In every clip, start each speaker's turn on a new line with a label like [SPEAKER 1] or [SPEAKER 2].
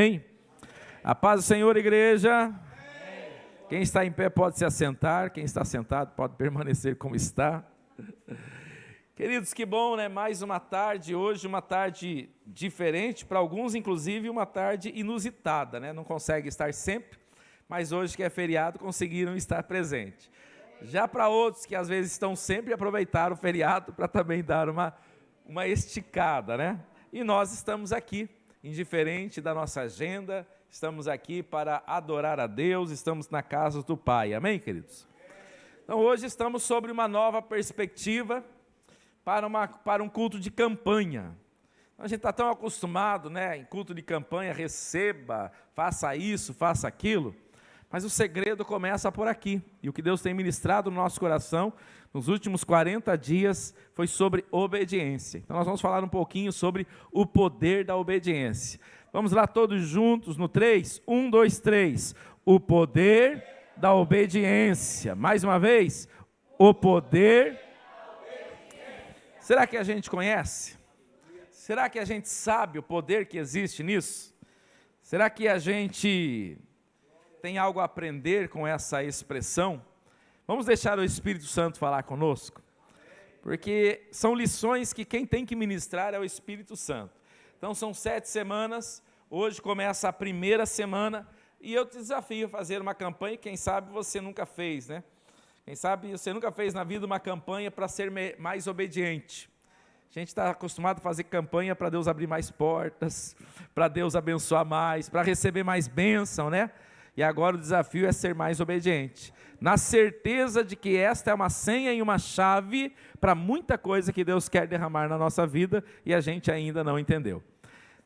[SPEAKER 1] Amém? A paz do Senhor, igreja. Quem está em pé pode se assentar, quem está sentado pode permanecer como está. Queridos, que bom, né? Mais uma tarde, hoje uma tarde diferente, para alguns inclusive uma tarde inusitada, né? Não consegue estar sempre, mas hoje que é feriado conseguiram estar presentes. Já para outros que às vezes estão sempre, aproveitaram o feriado para também dar uma esticada, né? E nós estamos aqui, indiferente da nossa agenda, estamos aqui para adorar a Deus, estamos na casa do Pai, amém, queridos? Então hoje estamos sobre uma nova perspectiva para um culto de campanha. A gente está tão acostumado, né, em culto de campanha, receba, faça isso, faça aquilo, mas o segredo começa por aqui, e o que Deus tem ministrado no nosso coração, nos últimos 40 dias, foi sobre obediência. Então nós vamos falar um pouquinho sobre o poder da obediência. Vamos lá todos juntos no 3, 1, 2, 3, o poder da obediência. Mais uma vez, o poder. Será que a gente conhece? Será que a gente sabe o poder que existe nisso? Será que a gente tem algo a aprender com essa expressão? Vamos deixar o Espírito Santo falar conosco? Porque são lições que quem tem que ministrar é o Espírito Santo. Então são 7 semanas, hoje começa a primeira semana, e eu te desafio a fazer uma campanha, quem sabe você nunca fez, né? Quem sabe você nunca fez na vida uma campanha para ser mais obediente. A gente está acostumado a fazer campanha para Deus abrir mais portas, para Deus abençoar mais, para receber mais bênção, né? E agora o desafio é ser mais obediente, na certeza de que esta é uma senha e uma chave para muita coisa que Deus quer derramar na nossa vida e a gente ainda não entendeu.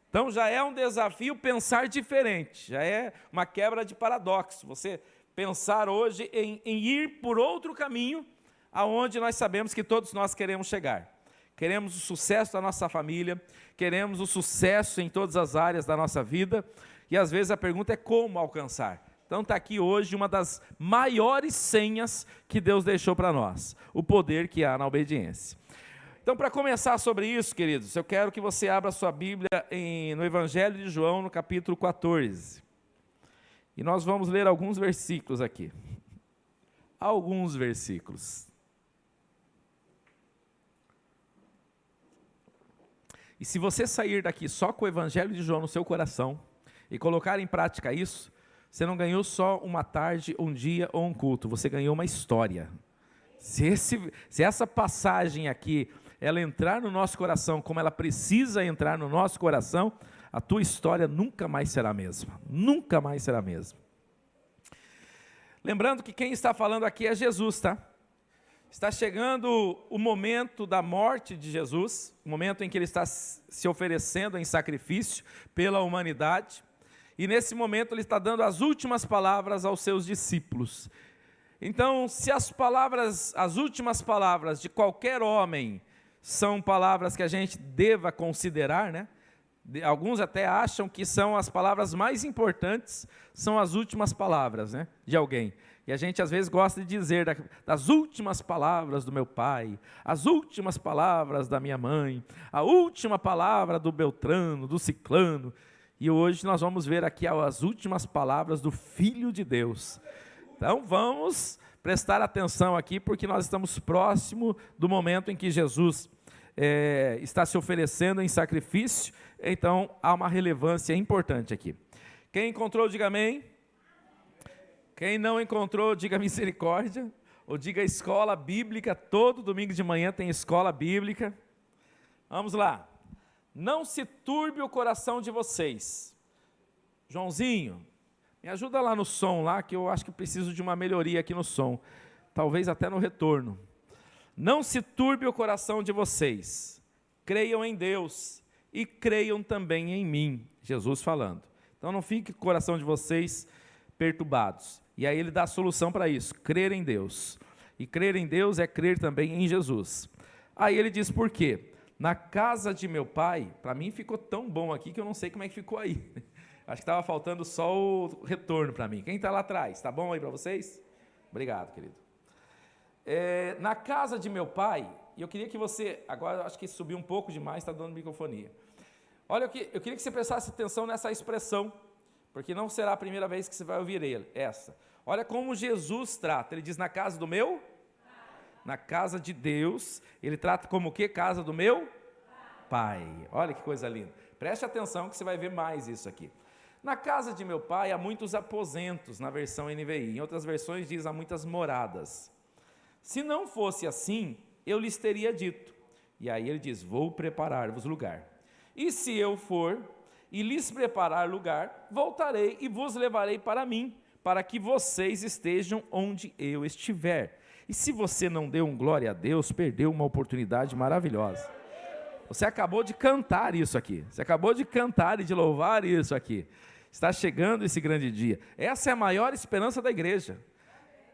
[SPEAKER 1] Então já é um desafio pensar diferente, já é uma quebra de paradoxo, você pensar hoje em ir por outro caminho, aonde nós sabemos que todos nós queremos chegar. Queremos o sucesso da nossa família, queremos o sucesso em todas as áreas da nossa vida, e às vezes a pergunta é como alcançar. Então está aqui hoje uma das maiores senhas que Deus deixou para nós, o poder que há na obediência. Então, para começar sobre isso, queridos, eu quero que você abra sua Bíblia no Evangelho de João, no capítulo 14. E nós vamos ler alguns versículos aqui. Alguns versículos. E se você sair daqui só com o Evangelho de João no seu coração e colocar em prática isso, você não ganhou só uma tarde, um dia ou um culto, você ganhou uma história. Se essa passagem aqui, ela entrar no nosso coração como ela precisa entrar no nosso coração, a tua história nunca mais será a mesma. Nunca mais será a mesma. Lembrando que quem está falando aqui é Jesus, tá? Está chegando o momento da morte de Jesus, o momento em que ele está se oferecendo em sacrifício pela humanidade, e nesse momento ele está dando as últimas palavras aos seus discípulos. Então, se as últimas palavras de qualquer homem são palavras que a gente deva considerar, né? Alguns até acham que são as palavras mais importantes, são as últimas palavras, né, de alguém. E a gente às vezes gosta de dizer das últimas palavras do meu pai, as últimas palavras da minha mãe, a última palavra do Beltrano, do Ciclano. E hoje nós vamos ver aqui as últimas palavras do Filho de Deus. Então vamos prestar atenção aqui, porque nós estamos próximo do momento em que Jesus está se oferecendo em sacrifício, então há uma relevância importante aqui. Quem encontrou, diga amém. Quem não encontrou, diga misericórdia, ou diga escola bíblica. Todo domingo de manhã tem escola bíblica. Vamos lá. Não se turbe o coração de vocês. Joãozinho, me ajuda lá no som, lá, que eu acho que preciso de uma melhoria aqui no som, talvez até no retorno. Não se turbe o coração de vocês, creiam em Deus e creiam também em mim, Jesus falando. Então não fique com o coração de vocês perturbados. E aí ele dá a solução para isso, crer em Deus. E crer em Deus é crer também em Jesus. Aí ele diz por quê? Na casa de meu pai, para mim ficou tão bom aqui que eu não sei como é que ficou aí. Acho que estava faltando só o retorno para mim. Quem está lá atrás, está bom aí para vocês? Obrigado, querido. Na casa de meu pai, e eu queria que você, agora acho que subiu um pouco demais, está dando microfonia. Olha, eu queria que você prestasse atenção nessa expressão, porque não será a primeira vez que você vai ouvir essa. Olha como Jesus trata, ele diz, na casa do meu? Na casa de Deus, ele trata como o quê? Casa do meu? Pai. Olha que coisa linda. Preste atenção que você vai ver mais isso aqui. Na casa de meu pai há muitos aposentos, na versão NVI. Em outras versões diz há muitas moradas. Se não fosse assim, eu lhes teria dito. E aí ele diz, vou preparar-vos lugar. E se eu for e lhes preparar lugar, voltarei e vos levarei para mim, para que vocês estejam onde eu estiver. E se você não deu um glória a Deus, perdeu uma oportunidade maravilhosa. Você acabou de cantar isso aqui. Você acabou de cantar e de louvar isso aqui. Está chegando esse grande dia. Essa é a maior esperança da igreja.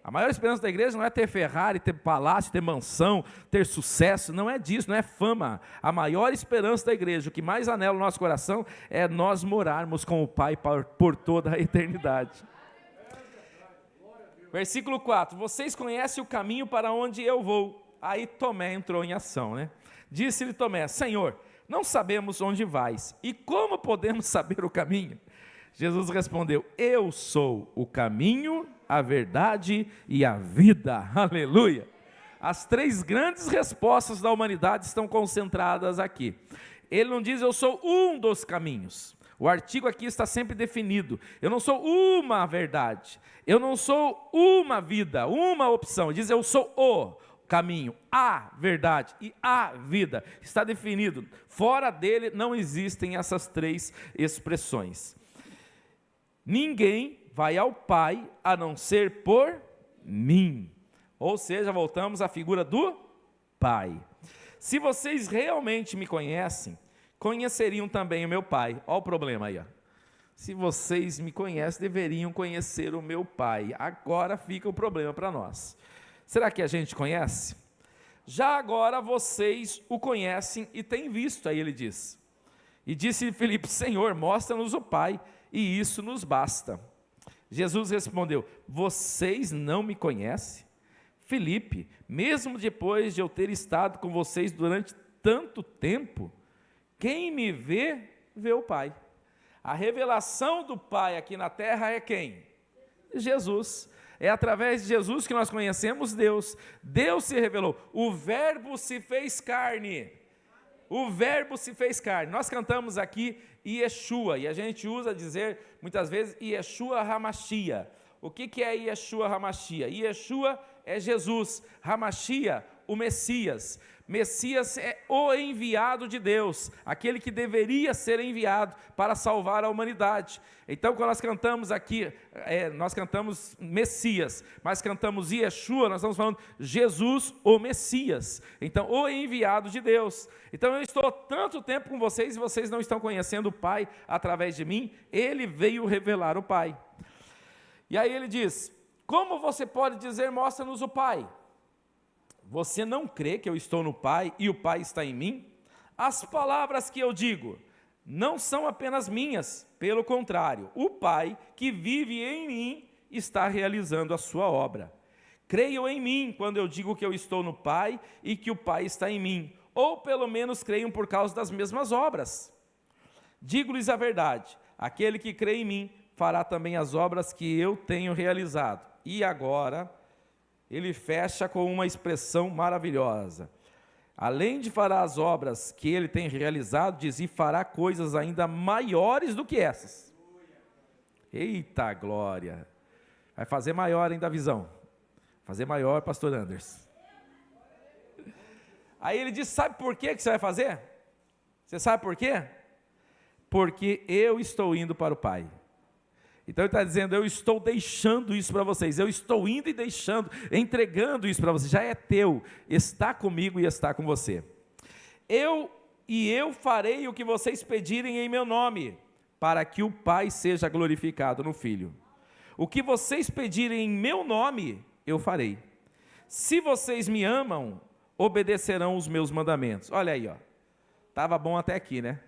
[SPEAKER 1] A maior esperança da igreja não é ter Ferrari, ter palácio, ter mansão, ter sucesso. Não é disso, não é fama. A maior esperança da igreja, o que mais anela o nosso coração, é nós morarmos com o Pai por toda a eternidade. Versículo 4, vocês conhecem o caminho para onde eu vou. Aí Tomé entrou em ação, né? Disse-lhe Tomé, Senhor, não sabemos onde vais, e como podemos saber o caminho? Jesus respondeu, eu sou o caminho, a verdade e a vida. Aleluia! As três grandes respostas da humanidade estão concentradas aqui. Ele não diz, eu sou um dos caminhos. O artigo aqui está sempre definido. Eu não sou uma verdade. Eu não sou uma vida, uma opção. Ele diz, eu sou o caminho, a verdade e a vida. Está definido. Fora dele não existem essas três expressões. Ninguém vai ao Pai a não ser por mim. Ou seja, voltamos à figura do Pai. Se vocês realmente me conhecem, conheceriam também o meu Pai. Olha o problema aí, ó. Se vocês me conhecem, deveriam conhecer o meu Pai. Agora fica o problema para nós. Será que a gente conhece? Já agora vocês o conhecem e têm visto, aí ele diz. E disse Filipe, Senhor, mostra-nos o Pai, e isso nos basta. Jesus respondeu, vocês não me conhecem? Filipe, mesmo depois de eu ter estado com vocês durante tanto tempo, quem me vê, vê o Pai. A revelação do Pai aqui na terra é quem? Jesus. É através de Jesus que nós conhecemos Deus. Deus se revelou. O Verbo se fez carne. O Verbo se fez carne. Nós cantamos aqui Yeshua, e a gente usa dizer muitas vezes Yeshua Hamashia. O que é Yeshua Hamashia? Yeshua é Jesus. Hamashia, o Messias. Messias é o enviado de Deus, aquele que deveria ser enviado para salvar a humanidade. Então, quando nós cantamos aqui, nós cantamos Messias, mas cantamos Yeshua, nós estamos falando Jesus, o Messias. Então, o enviado de Deus. Então, eu estou tanto tempo com vocês e vocês não estão conhecendo o Pai através de mim, ele veio revelar o Pai. E aí ele diz, como você pode dizer, mostra-nos o Pai? Você não crê que eu estou no Pai e o Pai está em mim? As palavras que eu digo não são apenas minhas, pelo contrário, o Pai que vive em mim está realizando a sua obra. Creiam em mim quando eu digo que eu estou no Pai e que o Pai está em mim, ou pelo menos creiam por causa das mesmas obras. Digo-lhes a verdade, aquele que crê em mim fará também as obras que eu tenho realizado. E agora ele fecha com uma expressão maravilhosa. Além de fará as obras que ele tem realizado, diz, e fará coisas ainda maiores do que essas. Eita glória! Vai fazer maior ainda a visão. Fazer maior, pastor Anders. Aí ele diz, sabe por que você vai fazer? Você sabe por quê? Porque eu estou indo para o Pai. Então ele está dizendo, eu estou deixando isso para vocês, eu estou indo e deixando, entregando isso para vocês, já é teu, está comigo e está com você. Eu farei o que vocês pedirem em meu nome, para que o Pai seja glorificado no Filho. O que vocês pedirem em meu nome, eu farei. Se vocês me amam, obedecerão os meus mandamentos. Olha aí, ó, estava bom até aqui, né?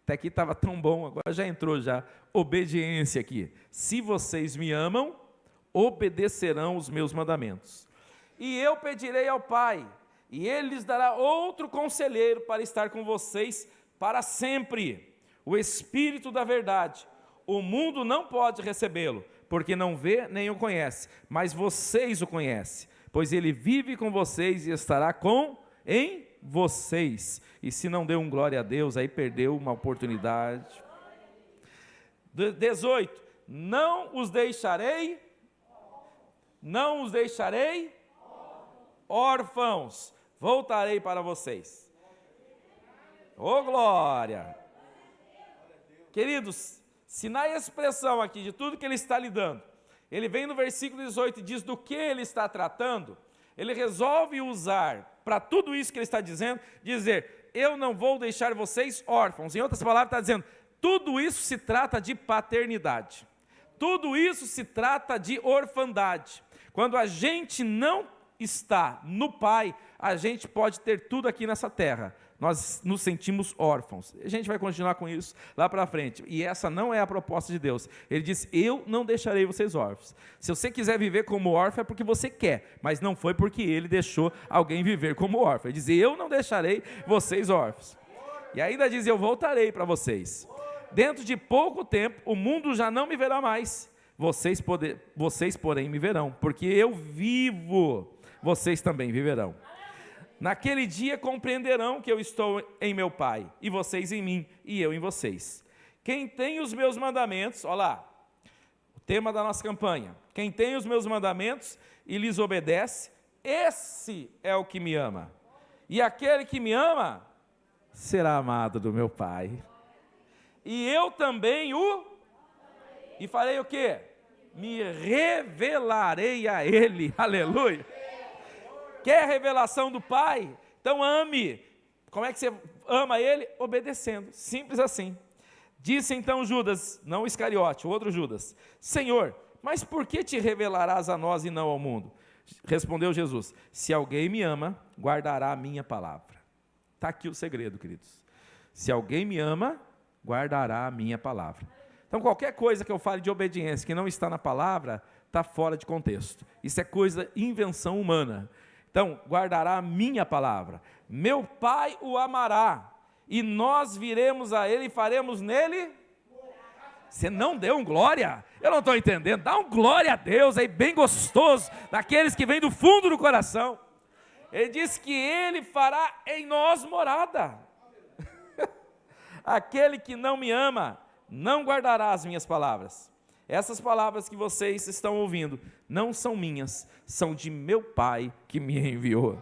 [SPEAKER 1] Até aqui estava tão bom, agora já entrou já, obediência aqui. Se vocês me amam, obedecerão os meus mandamentos. E eu pedirei ao Pai, e Ele lhes dará outro conselheiro para estar com vocês para sempre. o Espírito da verdade. O mundo não pode recebê-lo, porque não vê nem o conhece, mas vocês o conhecem, pois ele vive com vocês e estará em vocês. E se não deu um glória a Deus, aí perdeu uma oportunidade. 18, não os deixarei órfãos, voltarei para vocês. Ô glória! Queridos, se na expressão aqui de tudo que ele está lhe dando, ele vem no versículo 18 e diz do que ele está tratando, ele resolve usar para tudo isso que ele está dizendo, dizer, eu não vou deixar vocês órfãos. Em outras palavras, está dizendo, tudo isso se trata de paternidade, tudo isso se trata de orfandade. Quando a gente não está no Pai, a gente pode ter tudo aqui nessa terra, nós nos sentimos órfãos. A gente vai continuar com isso lá para frente, e essa não é a proposta de Deus. Ele diz, eu não deixarei vocês órfãos. Se você quiser viver como órfão, é porque você quer, mas não foi porque ele deixou alguém viver como órfão. Ele diz, eu não deixarei vocês órfãos. E ainda diz, eu voltarei para vocês. Dentro de pouco tempo, o mundo já não me verá mais. Vocês, porém, me verão, porque eu vivo, vocês também viverão. Naquele dia compreenderão que eu estou em meu Pai, e vocês em mim, e eu em vocês. Quem tem os meus mandamentos, olha lá, o tema da nossa campanha, quem tem os meus mandamentos e lhes obedece, esse é o que me ama. E aquele que me ama, será amado do meu Pai. E eu também e farei o quê? Me revelarei a ele, aleluia. Quer revelação do Pai? Então ame. Como é que você ama Ele? Obedecendo, simples assim. Disse então Judas, não o Iscariote, o outro Judas, Senhor, mas por que te revelarás a nós e não ao mundo? Respondeu Jesus, se alguém me ama, guardará a minha palavra. Está aqui o segredo, queridos. Se alguém me ama, guardará a minha palavra. Então qualquer coisa que eu fale de obediência que não está na palavra, está fora de contexto. Isso é coisa, invenção humana. Então, guardará a minha palavra. Meu Pai o amará, e nós viremos a Ele e faremos nele. Você não deu um glória? Eu não estou entendendo. Dá um glória a Deus aí, bem gostoso, daqueles que vêm do fundo do coração. Ele diz que Ele fará em nós morada. Aquele que não me ama, não guardará as minhas palavras. Essas palavras que vocês estão ouvindo não são minhas, são de meu Pai que me enviou.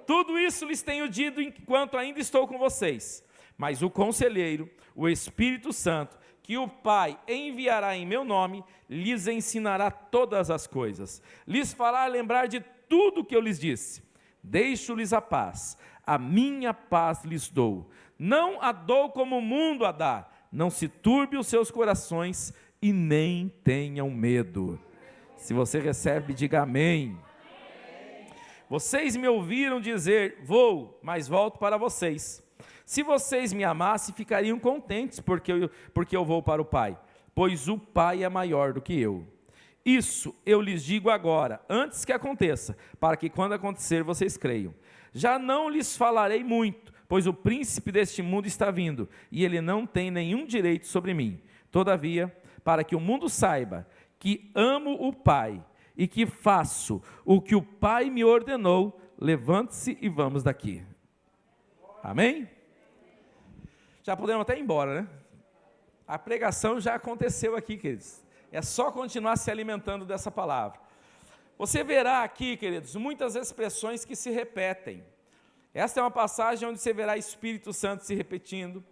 [SPEAKER 1] Tudo isso lhes tenho dito enquanto ainda estou com vocês. Mas o Conselheiro, o Espírito Santo, que o Pai enviará em meu nome, lhes ensinará todas as coisas. Lhes fará lembrar de tudo que eu lhes disse. Deixo-lhes a paz, a minha paz lhes dou. Não a dou como o mundo a dá. Não se turbe os seus corações e nem tenham medo. Se você recebe, diga amém. Vocês me ouviram dizer, vou, mas volto para vocês. Se vocês me amassem, ficariam contentes, porque eu vou para o Pai, pois o Pai é maior do que eu. Isso eu lhes digo agora, antes que aconteça, para que quando acontecer vocês creiam. Já não lhes falarei muito, pois o príncipe deste mundo está vindo, e ele não tem nenhum direito sobre mim. Todavia, para que o mundo saiba que amo o Pai e que faço o que o Pai me ordenou, levante-se e vamos daqui. Amém? Já podemos até ir embora, né? A pregação já aconteceu aqui, queridos. É só continuar se alimentando dessa palavra. Você verá aqui, queridos, muitas expressões que se repetem. Esta é uma passagem onde você verá Espírito Santo se repetindo,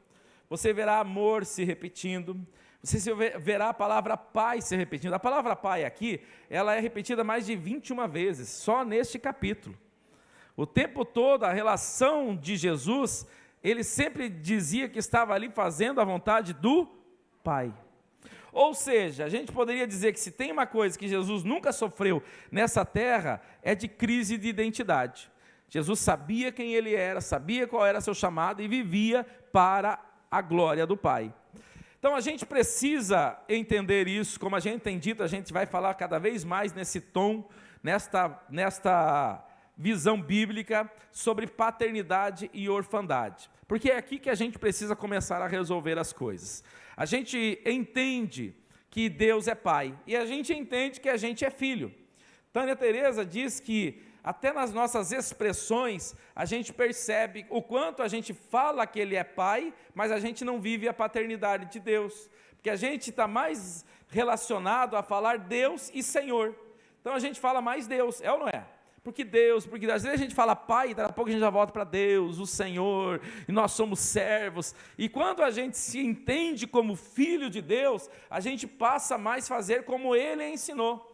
[SPEAKER 1] você verá amor se repetindo, você verá a palavra Pai se repetindo. A palavra Pai aqui, ela é repetida mais de 21 vezes, só neste capítulo. O tempo todo, a relação de Jesus, ele sempre dizia que estava ali fazendo a vontade do Pai. Ou seja, a gente poderia dizer que se tem uma coisa que Jesus nunca sofreu nessa terra, é de crise de identidade. Jesus sabia quem ele era, sabia qual era seu chamado e vivia para a glória do Pai. Então a gente precisa entender isso, como a gente tem dito, a gente vai falar cada vez mais nesse tom, nesta visão bíblica sobre paternidade e orfandade, porque é aqui que a gente precisa começar a resolver as coisas. A gente entende que Deus é pai, e a gente entende que a gente é filho. Tânia Teresa diz que até nas nossas expressões a gente percebe o quanto a gente fala que Ele é pai, mas a gente não vive a paternidade de Deus, porque a gente está mais relacionado a falar Deus e Senhor. Então a gente fala mais Deus, é ou não é? Porque às vezes a gente fala pai, daqui a pouco a gente já volta para Deus, o Senhor, e nós somos servos, e quando a gente se entende como filho de Deus, a gente passa mais a fazer como Ele ensinou.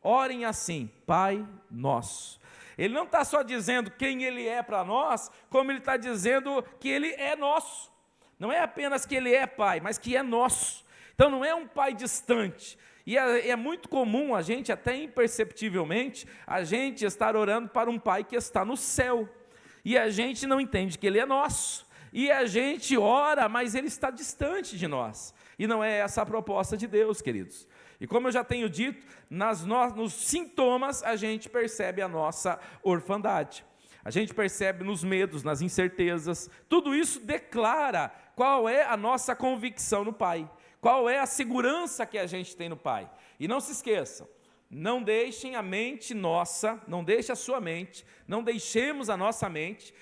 [SPEAKER 1] Orem assim, Pai Nosso. Ele não está só dizendo quem Ele é para nós, como Ele está dizendo que Ele é nosso. Não é apenas que Ele é Pai, mas que é nosso. Então não é um Pai distante. E é muito comum a gente, até imperceptivelmente, a gente estar orando para um Pai que está no céu. E a gente não entende que Ele é nosso. E a gente ora, mas Ele está distante de nós. E não é essa a proposta de Deus, queridos. E como eu já tenho dito, nos sintomas a gente percebe a nossa orfandade. A gente percebe nos medos, nas incertezas. Tudo isso declara qual é a nossa convicção no Pai. Qual é a segurança que a gente tem no Pai? E não se esqueçam, não deixem a mente nossa, não deixe a sua mente, não deixemos a nossa mente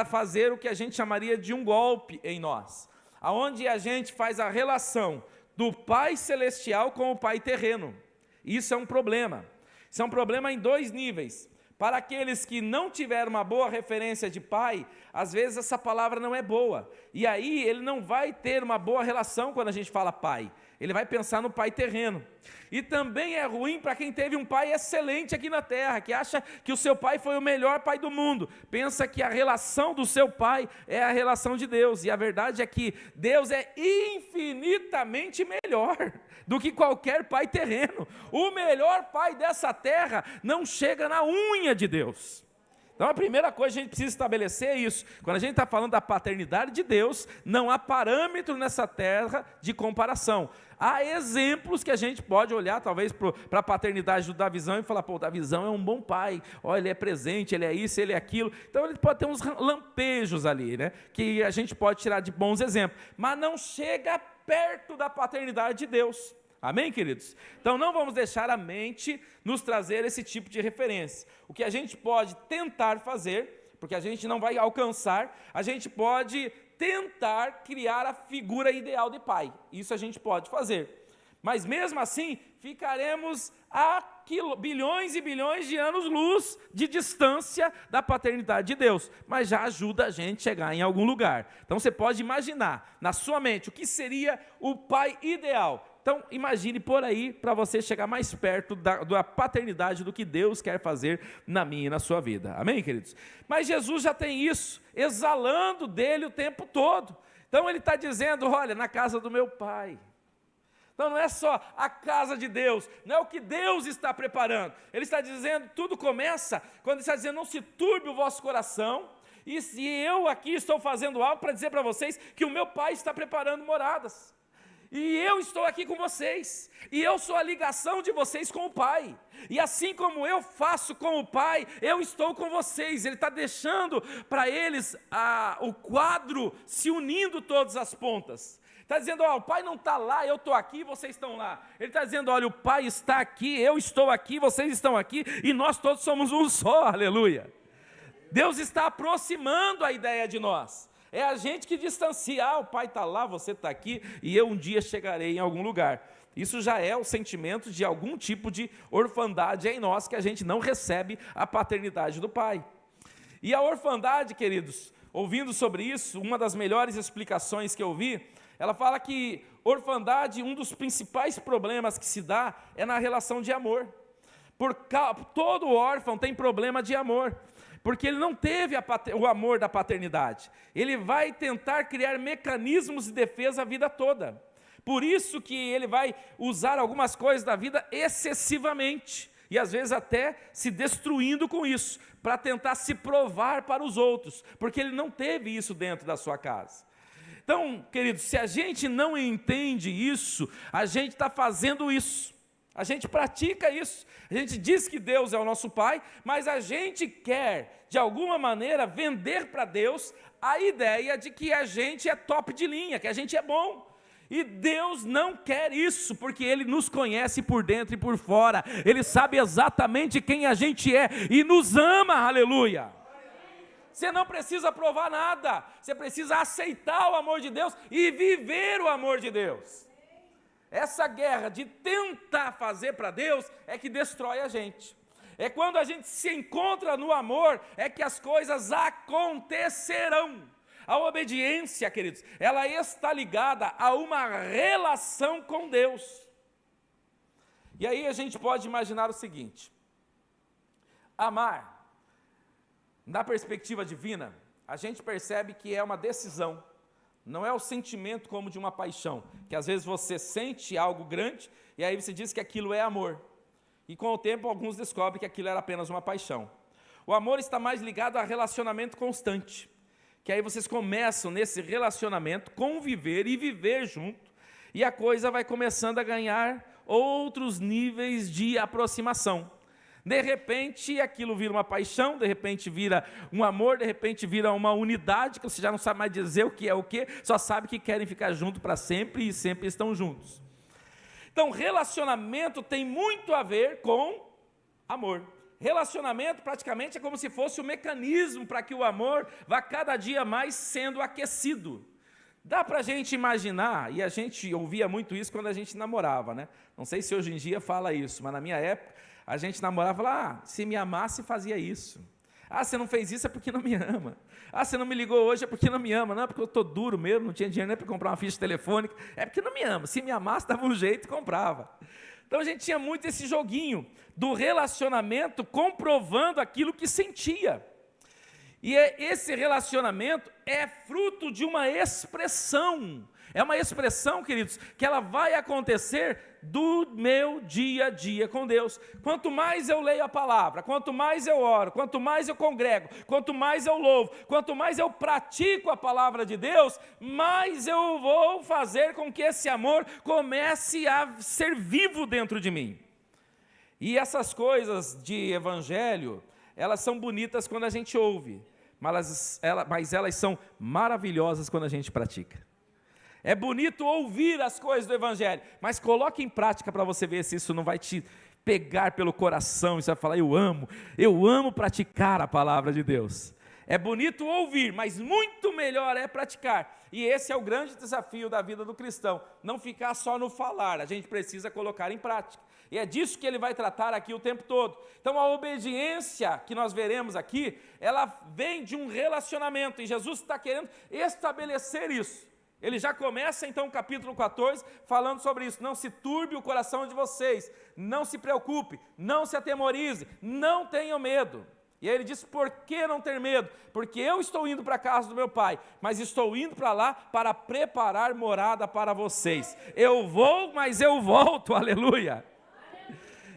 [SPEAKER 1] fazer o que a gente chamaria de um golpe em nós, aonde a gente faz a relação do Pai Celestial com o Pai terreno. Isso é um problema. Isso é um problema em dois níveis. Para aqueles que não tiveram uma boa referência de pai, às vezes essa palavra não é boa, e aí ele não vai ter uma boa relação quando a gente fala pai, ele vai pensar no pai terreno. E também é ruim para quem teve um pai excelente aqui na terra, que acha que o seu pai foi o melhor pai do mundo, pensa que a relação do seu pai é a relação de Deus, e a verdade é que Deus é infinitamente melhor do que qualquer pai terreno. O melhor pai dessa terra não chega na unha de Deus. Então a primeira coisa que a gente precisa estabelecer é isso. Quando a gente está falando da paternidade de Deus, não há parâmetro nessa terra de comparação. Há exemplos que a gente pode olhar talvez para a paternidade do Davizão e falar, pô, o Davizão é um bom pai, ó, ele é presente, ele é isso, ele é aquilo. Então ele pode ter uns lampejos ali, né, que a gente pode tirar de bons exemplos, mas não chega perto da paternidade de Deus. Amém, queridos? Então não vamos deixar a mente nos trazer esse tipo de referência. O que a gente pode tentar fazer, porque a gente não vai alcançar, a gente pode tentar criar a figura ideal de pai. Isso a gente pode fazer. Mas mesmo assim, ficaremos a bilhões e bilhões de anos-luz de distância da paternidade de Deus. Mas já ajuda a gente a chegar em algum lugar. Então você pode imaginar na sua mente o que seria o pai ideal. Então, imagine por aí para você chegar mais perto da paternidade do que Deus quer fazer na minha e na sua vida. Amém, queridos? Mas Jesus já tem isso, exalando dele o tempo todo. Então, ele está dizendo, olha, na casa do meu Pai. Então, não é só a casa de Deus, não é o que Deus está preparando. Ele está dizendo, tudo começa quando ele está dizendo, não se turbe o vosso coração. E se eu aqui estou fazendo algo para dizer para vocês que o meu Pai está preparando moradas. E eu estou aqui com vocês, e eu sou a ligação de vocês com o Pai, e assim como eu faço com o Pai, eu estou com vocês. Ele está deixando para eles o quadro se unindo todas as pontas. Está dizendo, ó, o Pai não está lá, eu estou aqui, vocês estão lá. Ele está dizendo, olha, o Pai está aqui, eu estou aqui, vocês estão aqui, e nós todos somos um só, aleluia. Deus está aproximando a ideia de nós. É a gente que distancia, o Pai está lá, você está aqui, e eu um dia chegarei em algum lugar. Isso já é o sentimento de algum tipo de orfandade em nós, que a gente não recebe a paternidade do Pai. E a orfandade, queridos, ouvindo sobre isso, uma das melhores explicações que eu vi, ela fala que orfandade, um dos principais problemas que se dá é na relação de amor. Todo órfão tem problema de amor. Porque ele não teve o amor da paternidade. Ele vai tentar criar mecanismos de defesa a vida toda. Por isso que ele vai usar algumas coisas da vida excessivamente. E às vezes até se destruindo com isso, para tentar se provar para os outros. Porque ele não teve isso dentro da sua casa. Então, queridos, se a gente não entende isso, a gente está fazendo isso. A gente pratica isso, a gente diz que Deus é o nosso Pai, mas a gente quer, de alguma maneira, vender para Deus a ideia de que a gente é top de linha, que a gente é bom. E Deus não quer isso, porque Ele nos conhece por dentro e por fora, Ele sabe exatamente quem a gente é e nos ama, aleluia. Você não precisa provar nada, você precisa aceitar o amor de Deus e viver o amor de Deus. Essa guerra de tentar fazer para Deus é que destrói a gente. É quando a gente se encontra no amor, é que as coisas acontecerão. A obediência, queridos, ela está ligada a uma relação com Deus. E aí a gente pode imaginar o seguinte: amar, na perspectiva divina, a gente percebe que é uma decisão. Não é o sentimento como de uma paixão, que às vezes você sente algo grande, e aí você diz que aquilo é amor. E com o tempo, alguns descobrem que aquilo era apenas uma paixão. O amor está mais ligado a relacionamento constante, que aí vocês começam nesse relacionamento, conviver e viver junto, e a coisa vai começando a ganhar outros níveis de aproximação. De repente, aquilo vira uma paixão, de repente vira um amor, de repente vira uma unidade, que você já não sabe mais dizer o que é o que, só sabe que querem ficar juntos para sempre e sempre estão juntos. Então, relacionamento tem muito a ver com amor. Relacionamento praticamente é como se fosse o mecanismo para que o amor vá cada dia mais sendo aquecido. Dá para a gente imaginar, e a gente ouvia muito isso quando a gente namorava, né? Não sei se hoje em dia fala isso, mas na minha época, a gente namorava e falava, se me amasse fazia isso. Você não fez isso é porque não me ama. Você não me ligou hoje é porque não me ama. Não, é porque eu estou duro mesmo, não tinha dinheiro nem para comprar uma ficha telefônica. É porque não me ama. Se me amasse, dava um jeito e comprava. Então a gente tinha muito esse joguinho do relacionamento comprovando aquilo que sentia. E esse relacionamento é fruto de uma expressão. É uma expressão, queridos, que ela vai acontecer do meu dia a dia com Deus. Quanto mais eu leio a palavra, quanto mais eu oro, quanto mais eu congrego, quanto mais eu louvo, quanto mais eu pratico a palavra de Deus, mais eu vou fazer com que esse amor comece a ser vivo dentro de mim. E essas coisas de evangelho, elas são bonitas quando a gente ouve, mas elas são maravilhosas quando a gente pratica. É bonito ouvir as coisas do evangelho, mas coloque em prática para você ver se isso não vai te pegar pelo coração, e você vai falar, eu amo praticar a palavra de Deus. É bonito ouvir, mas muito melhor é praticar. E esse é o grande desafio da vida do cristão, não ficar só no falar, a gente precisa colocar em prática. E é disso que ele vai tratar aqui o tempo todo. Então a obediência que nós veremos aqui, ela vem de um relacionamento, e Jesus está querendo estabelecer isso. Ele já começa então o capítulo 14 falando sobre isso. Não se turbe o coração de vocês, não se preocupe, não se atemorize, não tenham medo. E aí ele diz, por que não ter medo? Porque eu estou indo para a casa do meu pai, mas estou indo para lá para preparar morada para vocês. Eu vou, mas eu volto, aleluia.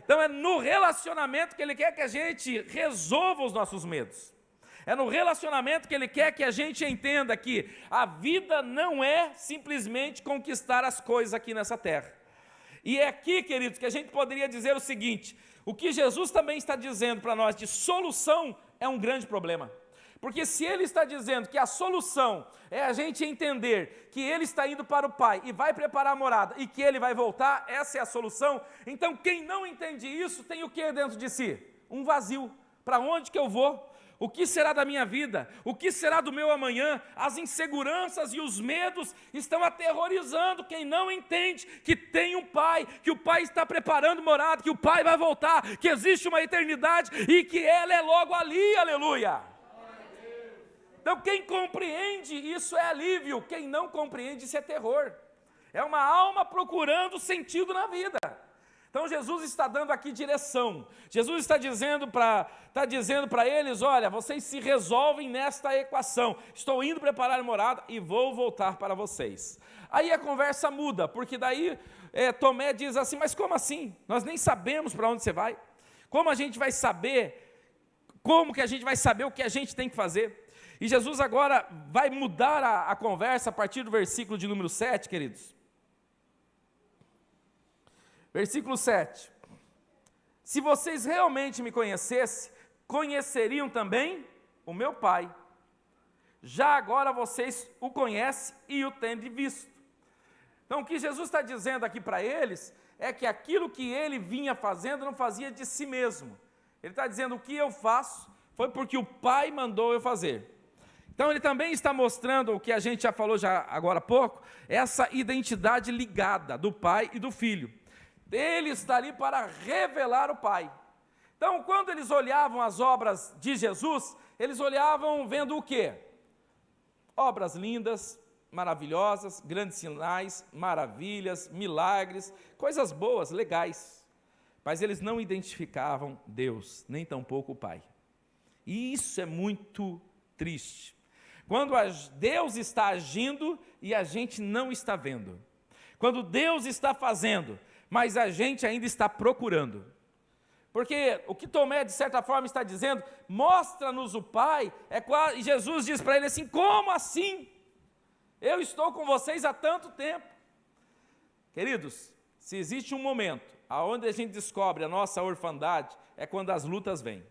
[SPEAKER 1] Então é no relacionamento que ele quer que a gente resolva os nossos medos. É no relacionamento que ele quer que a gente entenda que a vida não é simplesmente conquistar as coisas aqui nessa terra. E é aqui, queridos, que a gente poderia dizer o seguinte, o que Jesus também está dizendo para nós de solução é um grande problema. Porque se ele está dizendo que a solução é a gente entender que ele está indo para o Pai e vai preparar a morada e que ele vai voltar, essa é a solução, então quem não entende isso tem o que dentro de si? Um vazio. Para onde que eu vou? O que será da minha vida? O que será do meu amanhã? As inseguranças e os medos estão aterrorizando quem não entende que tem um Pai, que o Pai está preparando morada, que o Pai vai voltar, que existe uma eternidade e que ela é logo ali, aleluia. Então quem compreende isso é alívio, quem não compreende isso é terror. É uma alma procurando sentido na vida. Então Jesus está dando aqui direção, Jesus está dizendo para eles, olha, vocês se resolvem nesta equação, estou indo preparar a morada e vou voltar para vocês. Aí a conversa muda, porque daí Tomé diz assim, mas como assim? Nós nem sabemos para onde você vai, como a gente vai saber, como que a gente vai saber o que a gente tem que fazer? E Jesus agora vai mudar a conversa a partir do versículo de número 7, queridos. Versículo 7. Se vocês realmente me conhecessem, conheceriam também o meu Pai. Já agora vocês o conhecem e o têm visto. Então, o que Jesus está dizendo aqui para eles é que aquilo que ele vinha fazendo não fazia de si mesmo. Ele está dizendo: o que eu faço foi porque o Pai mandou eu fazer. Então, ele também está mostrando o que a gente já falou agora há pouco, essa identidade ligada do Pai e do Filho. Ele está ali para revelar o Pai. Então, quando eles olhavam as obras de Jesus, eles olhavam vendo o quê? Obras lindas, maravilhosas, grandes sinais, maravilhas, milagres, coisas boas, legais. Mas eles não identificavam Deus, nem tampouco o Pai. E isso é muito triste. Quando Deus está agindo e a gente não está vendo. Quando Deus está fazendo, mas a gente ainda está procurando. Porque o que Tomé, de certa forma, está dizendo, mostra-nos o Pai, e Jesus diz para ele assim: como assim? Eu estou com vocês há tanto tempo. Queridos, se existe um momento onde a gente descobre a nossa orfandade, é quando as lutas vêm.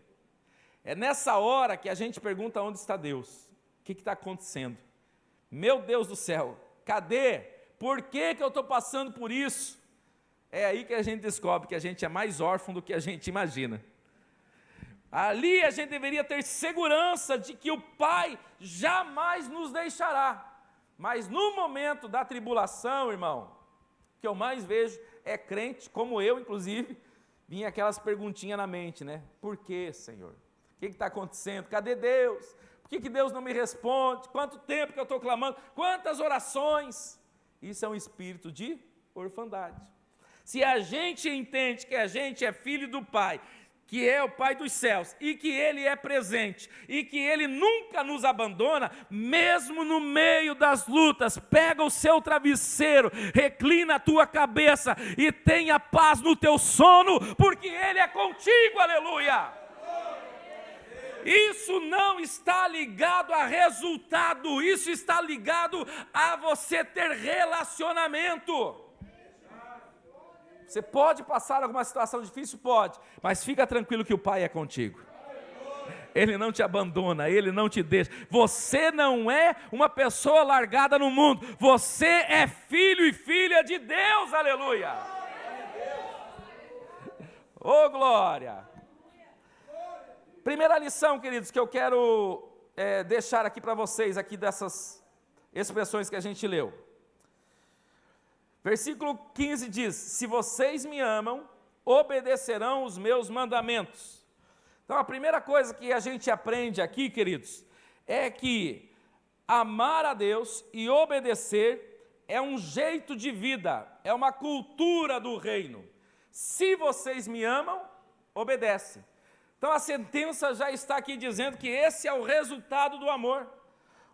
[SPEAKER 1] É nessa hora que a gente pergunta: onde está Deus? O que está acontecendo? Meu Deus do céu, cadê? Por que eu estou passando por isso? É aí que a gente descobre que a gente é mais órfão do que a gente imagina. Ali a gente deveria ter segurança de que o Pai jamais nos deixará. Mas no momento da tribulação, irmão, o que eu mais vejo é crente, como eu inclusive, vinha aquelas perguntinhas na mente, né? Por que, Senhor? O que está acontecendo? Cadê Deus? Por que Deus não me responde? Quanto tempo que eu estou clamando? Quantas orações? Isso é um espírito de orfandade. Se a gente entende que a gente é filho do Pai, que é o Pai dos céus, e que Ele é presente, e que Ele nunca nos abandona, mesmo no meio das lutas, pega o seu travesseiro, reclina a tua cabeça, e tenha paz no teu sono, porque Ele é contigo, aleluia! Isso não está ligado a resultado, isso está ligado a você ter relacionamento. Você pode passar alguma situação difícil? Pode, mas fica tranquilo que o Pai é contigo. Ele não te abandona, Ele não te deixa. Você não é uma pessoa largada no mundo, você é filho e filha de Deus, aleluia! Oh, glória! Primeira lição, queridos, que eu quero deixar aqui para vocês, aqui dessas expressões que a gente leu. Versículo 15 diz: se vocês me amam, obedecerão os meus mandamentos. Então a primeira coisa que a gente aprende aqui, queridos, é que amar a Deus e obedecer é um jeito de vida, é uma cultura do reino. Se vocês me amam, obedecem. Então a sentença já está aqui dizendo que esse é o resultado do amor.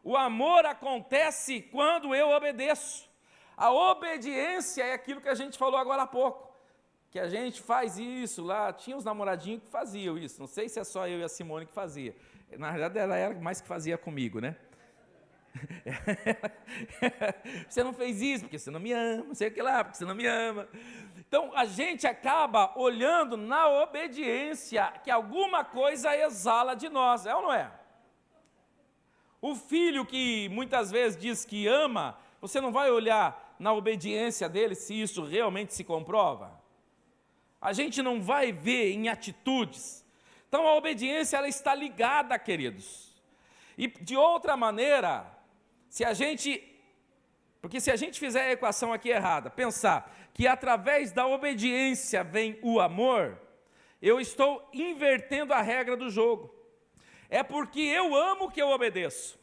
[SPEAKER 1] O amor acontece quando eu obedeço. A obediência é aquilo que a gente falou agora há pouco, que a gente faz isso lá, tinha uns namoradinhos que faziam isso, não sei se é só eu e a Simone que fazia, na verdade ela era mais que fazia comigo, né? Você não fez isso porque você não me ama, não sei o que lá, porque você não me ama. Então a gente acaba olhando na obediência que alguma coisa exala de nós, é ou não é? O filho que muitas vezes diz que ama, você não vai olhar na obediência dele se isso realmente se comprova? A gente não vai ver em atitudes. Então a obediência ela está ligada, queridos. E de outra maneira, porque se a gente fizer a equação aqui errada, pensar que através da obediência vem o amor, eu estou invertendo a regra do jogo. É porque eu amo que eu obedeço.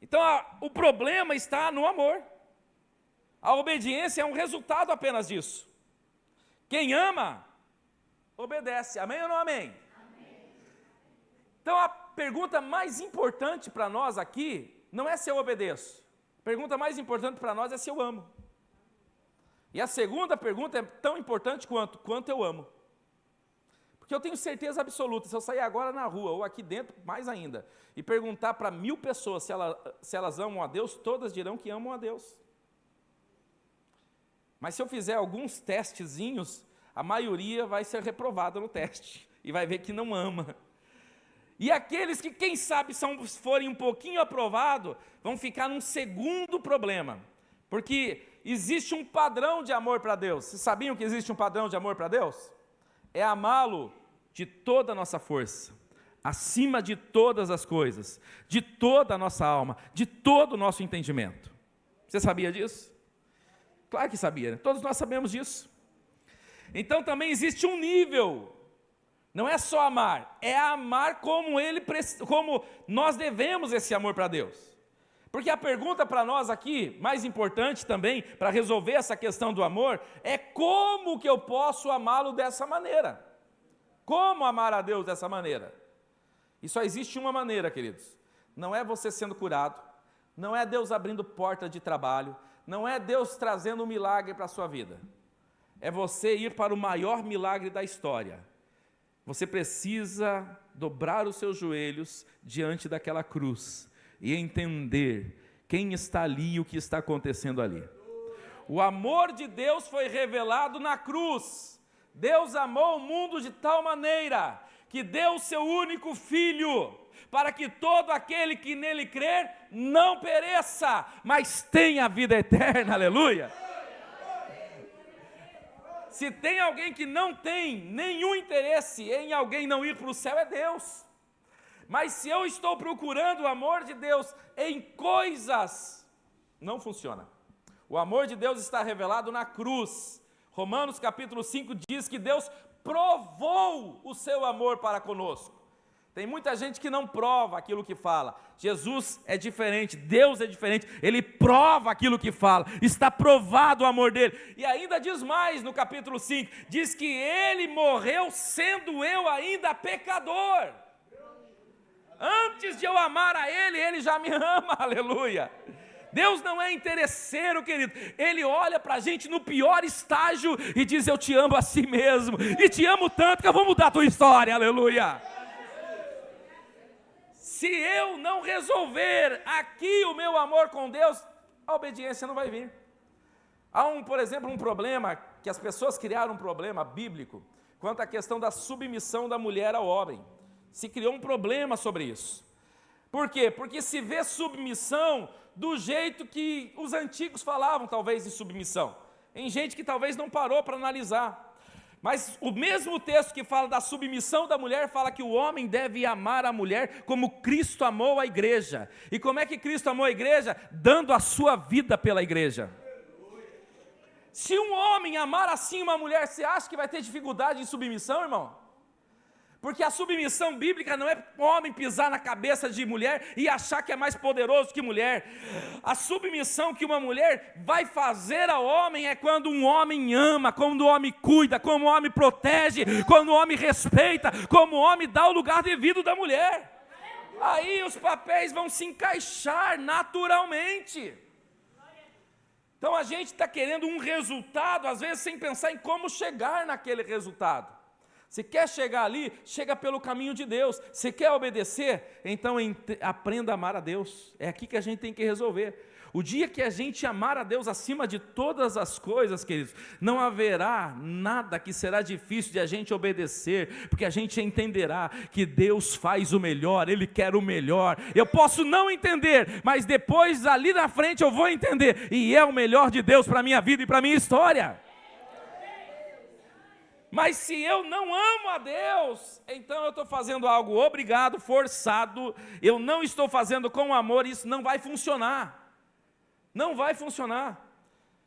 [SPEAKER 1] Então o problema está no amor. A obediência é um resultado apenas disso. Quem ama, obedece. Amém ou não amém? Amém. Então a pergunta mais importante para nós aqui não é se eu obedeço. A pergunta mais importante para nós é se eu amo. E a segunda pergunta é tão importante quanto eu amo. Porque eu tenho certeza absoluta, se eu sair agora na rua, ou aqui dentro, mais ainda, e perguntar para 1000 pessoas se elas amam a Deus, todas dirão que amam a Deus. Mas se eu fizer alguns testezinhos, a maioria vai ser reprovada no teste e vai ver que não ama. E aqueles que, quem sabe, forem um pouquinho aprovados, vão ficar num segundo problema. Porque existe um padrão de amor para Deus. Vocês sabiam que existe um padrão de amor para Deus? É amá-lo de toda a nossa força, acima de todas as coisas, de toda a nossa alma, de todo o nosso entendimento. Você sabia disso? Claro que sabia, né? Todos nós sabemos disso. Então também existe um nível, não é só amar, é amar como nós devemos esse amor para Deus. Porque a pergunta para nós aqui, mais importante também, para resolver essa questão do amor, é como que eu posso amá-lo dessa maneira? Como amar a Deus dessa maneira? E só existe uma maneira, queridos. Não é você sendo curado, não é Deus abrindo porta de trabalho, não é Deus trazendo um milagre para a sua vida. É você ir para o maior milagre da história. Você precisa dobrar os seus joelhos diante daquela cruz e entender quem está ali e o que está acontecendo ali. O amor de Deus foi revelado na cruz. Deus amou o mundo de tal maneira que deu o seu único filho, para que todo aquele que nele crer não pereça, mas tenha a vida eterna, aleluia. Se tem alguém que não tem nenhum interesse em alguém não ir para o céu, é Deus. Mas se eu estou procurando o amor de Deus em coisas, não funciona. O amor de Deus está revelado na cruz. Romanos capítulo 5 diz que Deus provou o seu amor para conosco. Tem muita gente que não prova aquilo que fala. Jesus é diferente, Deus é diferente, Ele prova aquilo que fala, está provado o amor dEle. E ainda diz mais no capítulo 5, diz que Ele morreu sendo eu ainda pecador. Antes de eu amar a Ele, Ele já me ama, aleluia. Deus não é interesseiro, querido. Ele olha para a gente no pior estágio e diz: eu te amo a si mesmo, e te amo tanto que eu vou mudar a tua história, aleluia. Se eu não resolver aqui o meu amor com Deus, a obediência não vai vir. Há por exemplo, um problema, que as pessoas criaram um problema bíblico, quanto à questão da submissão da mulher ao homem. Se criou um problema sobre isso. Por quê? Porque se vê submissão do jeito que os antigos falavam, talvez, de submissão. Em gente que talvez não parou para analisar. Mas o mesmo texto que fala da submissão da mulher, fala que o homem deve amar a mulher como Cristo amou a igreja. E como é que Cristo amou a igreja? Dando a sua vida pela igreja. Se um homem amar assim uma mulher, você acha que vai ter dificuldade em submissão, irmão? Porque a submissão bíblica não é o homem pisar na cabeça de mulher e achar que é mais poderoso que mulher. A submissão que uma mulher vai fazer ao homem é quando um homem ama, quando o homem cuida, como o homem protege, quando o homem respeita, como o homem dá o lugar devido da mulher. Aí os papéis vão se encaixar naturalmente. Então a gente está querendo um resultado, às vezes sem pensar em como chegar naquele resultado. Se quer chegar ali, chega pelo caminho de Deus. Se quer obedecer, então aprenda a amar a Deus. É aqui que a gente tem que resolver. O dia que a gente amar a Deus acima de todas as coisas, queridos, não haverá nada que será difícil de a gente obedecer, porque a gente entenderá que Deus faz o melhor, Ele quer o melhor. Eu posso não entender, mas depois ali na frente eu vou entender, e é o melhor de Deus para a minha vida e para a minha história. Mas se eu não amo a Deus, então eu estou fazendo algo obrigado, forçado, eu não estou fazendo com amor, isso não vai funcionar. Não vai funcionar.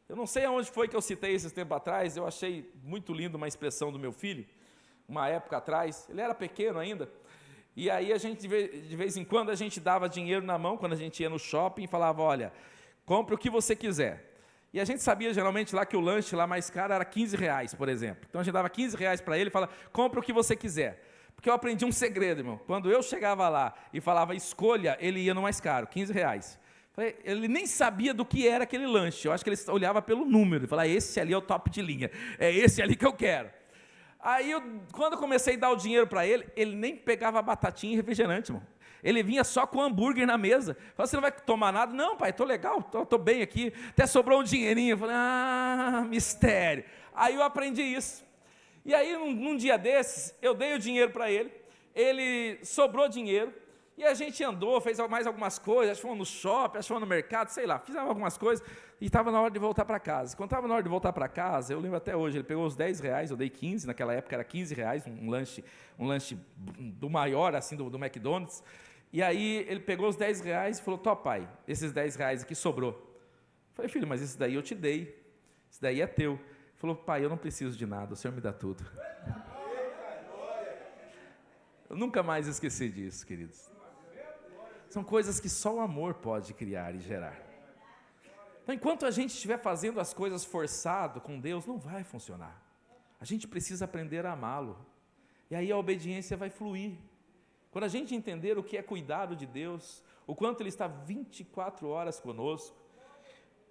[SPEAKER 1] Eu não sei aonde foi que eu citei esses tempos atrás, eu achei muito lindo uma expressão do meu filho, uma época atrás, ele era pequeno ainda, e aí a gente, de vez em quando, a gente dava dinheiro na mão, quando a gente ia no shopping, e falava: olha, compre o que você quiser. E a gente sabia geralmente lá que o lanche lá mais caro era R$15, por exemplo. Então a gente dava R$15 para ele e falava: compra o que você quiser. Porque eu aprendi um segredo, irmão. Quando eu chegava lá e falava escolha, ele ia no mais caro, R$15. Ele nem sabia do que era aquele lanche. Eu acho que ele olhava pelo número e falava: esse ali é o top de linha, é esse ali que eu quero. Aí quando eu comecei a dar o dinheiro para ele, ele nem pegava batatinha e refrigerante, irmão. Ele vinha só com hambúrguer na mesa. Falei, você não vai tomar nada? Não, pai, estou legal, estou bem aqui. Até sobrou um dinheirinho. Eu falei, mistério. Aí eu aprendi isso. E aí, num dia desses, eu dei o dinheiro para ele sobrou dinheiro, e a gente andou, fez mais algumas coisas, acho que fomos no shopping, acho que fomos no mercado, sei lá, fizemos algumas coisas, e estava na hora de voltar para casa. Quando estava na hora de voltar para casa, eu lembro até hoje, ele pegou os 10 reais, eu dei 15, naquela época era 15 reais, um lanche do maior, assim, do McDonald's, e aí ele pegou os 10 reais e falou, pai, esses 10 reais aqui sobrou. Eu falei, filho, mas esse daí eu te dei, esse daí é teu. Ele falou, pai, eu não preciso de nada, o Senhor me dá tudo. Eu nunca mais esqueci disso, queridos. São coisas que só o amor pode criar e gerar. Então, enquanto a gente estiver fazendo as coisas forçado com Deus, não vai funcionar. A gente precisa aprender a amá-lo. E aí a obediência vai fluir. Quando a gente entender o que é cuidado de Deus, o quanto Ele está 24 horas conosco,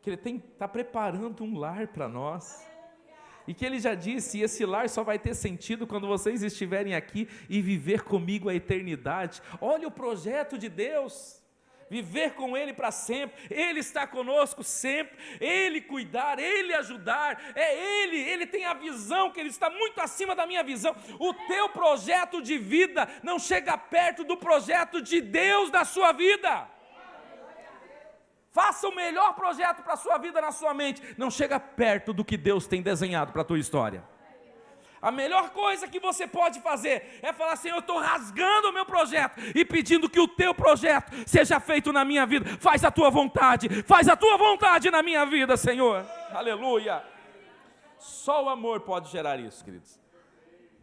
[SPEAKER 1] que Ele está preparando um lar para nós, e que Ele já disse, esse lar só vai ter sentido quando vocês estiverem aqui e viver comigo a eternidade. Olha o projeto de Deus, viver com Ele para sempre, Ele está conosco sempre, Ele cuidar, Ele ajudar, Ele tem a visão, que Ele está muito acima da minha visão. O teu projeto de vida não chega perto do projeto de Deus da sua vida. Faça o melhor projeto para a sua vida na sua mente, não chega perto do que Deus tem desenhado para a tua história. A melhor coisa que você pode fazer é falar assim, eu estou rasgando o meu projeto e pedindo que o teu projeto seja feito na minha vida. Faz a tua vontade na minha vida, Senhor. Aleluia. Só o amor pode gerar isso, queridos.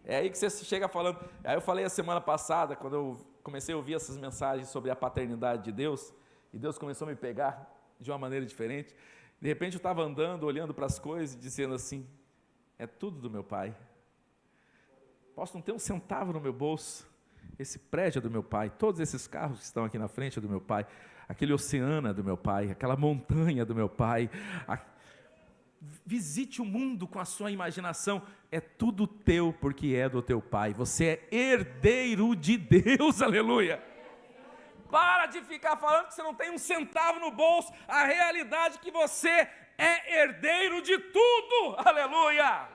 [SPEAKER 1] É aí que você chega falando. Aí eu falei a semana passada, quando eu comecei a ouvir essas mensagens sobre a paternidade de Deus, e Deus começou a me pegar de uma maneira diferente. De repente eu estava andando, olhando para as coisas e dizendo assim, é tudo do meu pai. Posso não ter um centavo no meu bolso, esse prédio é do meu pai, todos esses carros que estão aqui na frente é do meu pai, aquele oceano é do meu pai, aquela montanha é do meu pai. Visite o mundo com a sua imaginação, é tudo teu porque é do teu pai, você é herdeiro de Deus, aleluia. Para de ficar falando que você não tem um centavo no bolso. A realidade é que você é herdeiro de tudo. Aleluia!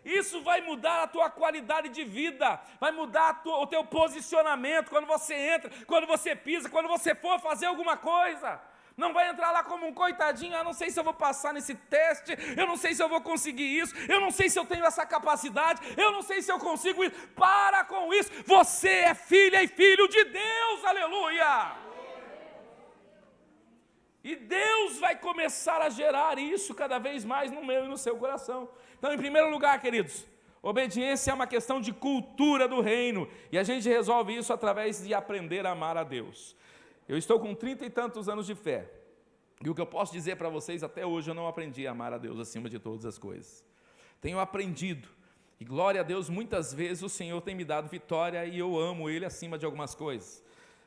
[SPEAKER 1] Isso vai mudar a tua qualidade de vida. Vai mudar o teu posicionamento. Quando você entra, quando você pisa, quando você for fazer alguma coisa. Não vai entrar lá como um coitadinho, eu não sei se eu vou passar nesse teste, eu não sei se eu vou conseguir isso, eu não sei se eu tenho essa capacidade, eu não sei se eu consigo isso. Para com isso, você é filha e filho de Deus, aleluia! E Deus vai começar a gerar isso cada vez mais no meu e no seu coração. Então, em primeiro lugar, queridos, obediência é uma questão de cultura do reino, e a gente resolve isso através de aprender a amar a Deus. Eu estou com 30 e tantos anos de fé, e o que eu posso dizer para vocês, até hoje eu não aprendi a amar a Deus acima de todas as coisas. Tenho aprendido, e glória a Deus, muitas vezes o Senhor tem me dado vitória, e eu amo Ele acima de algumas coisas.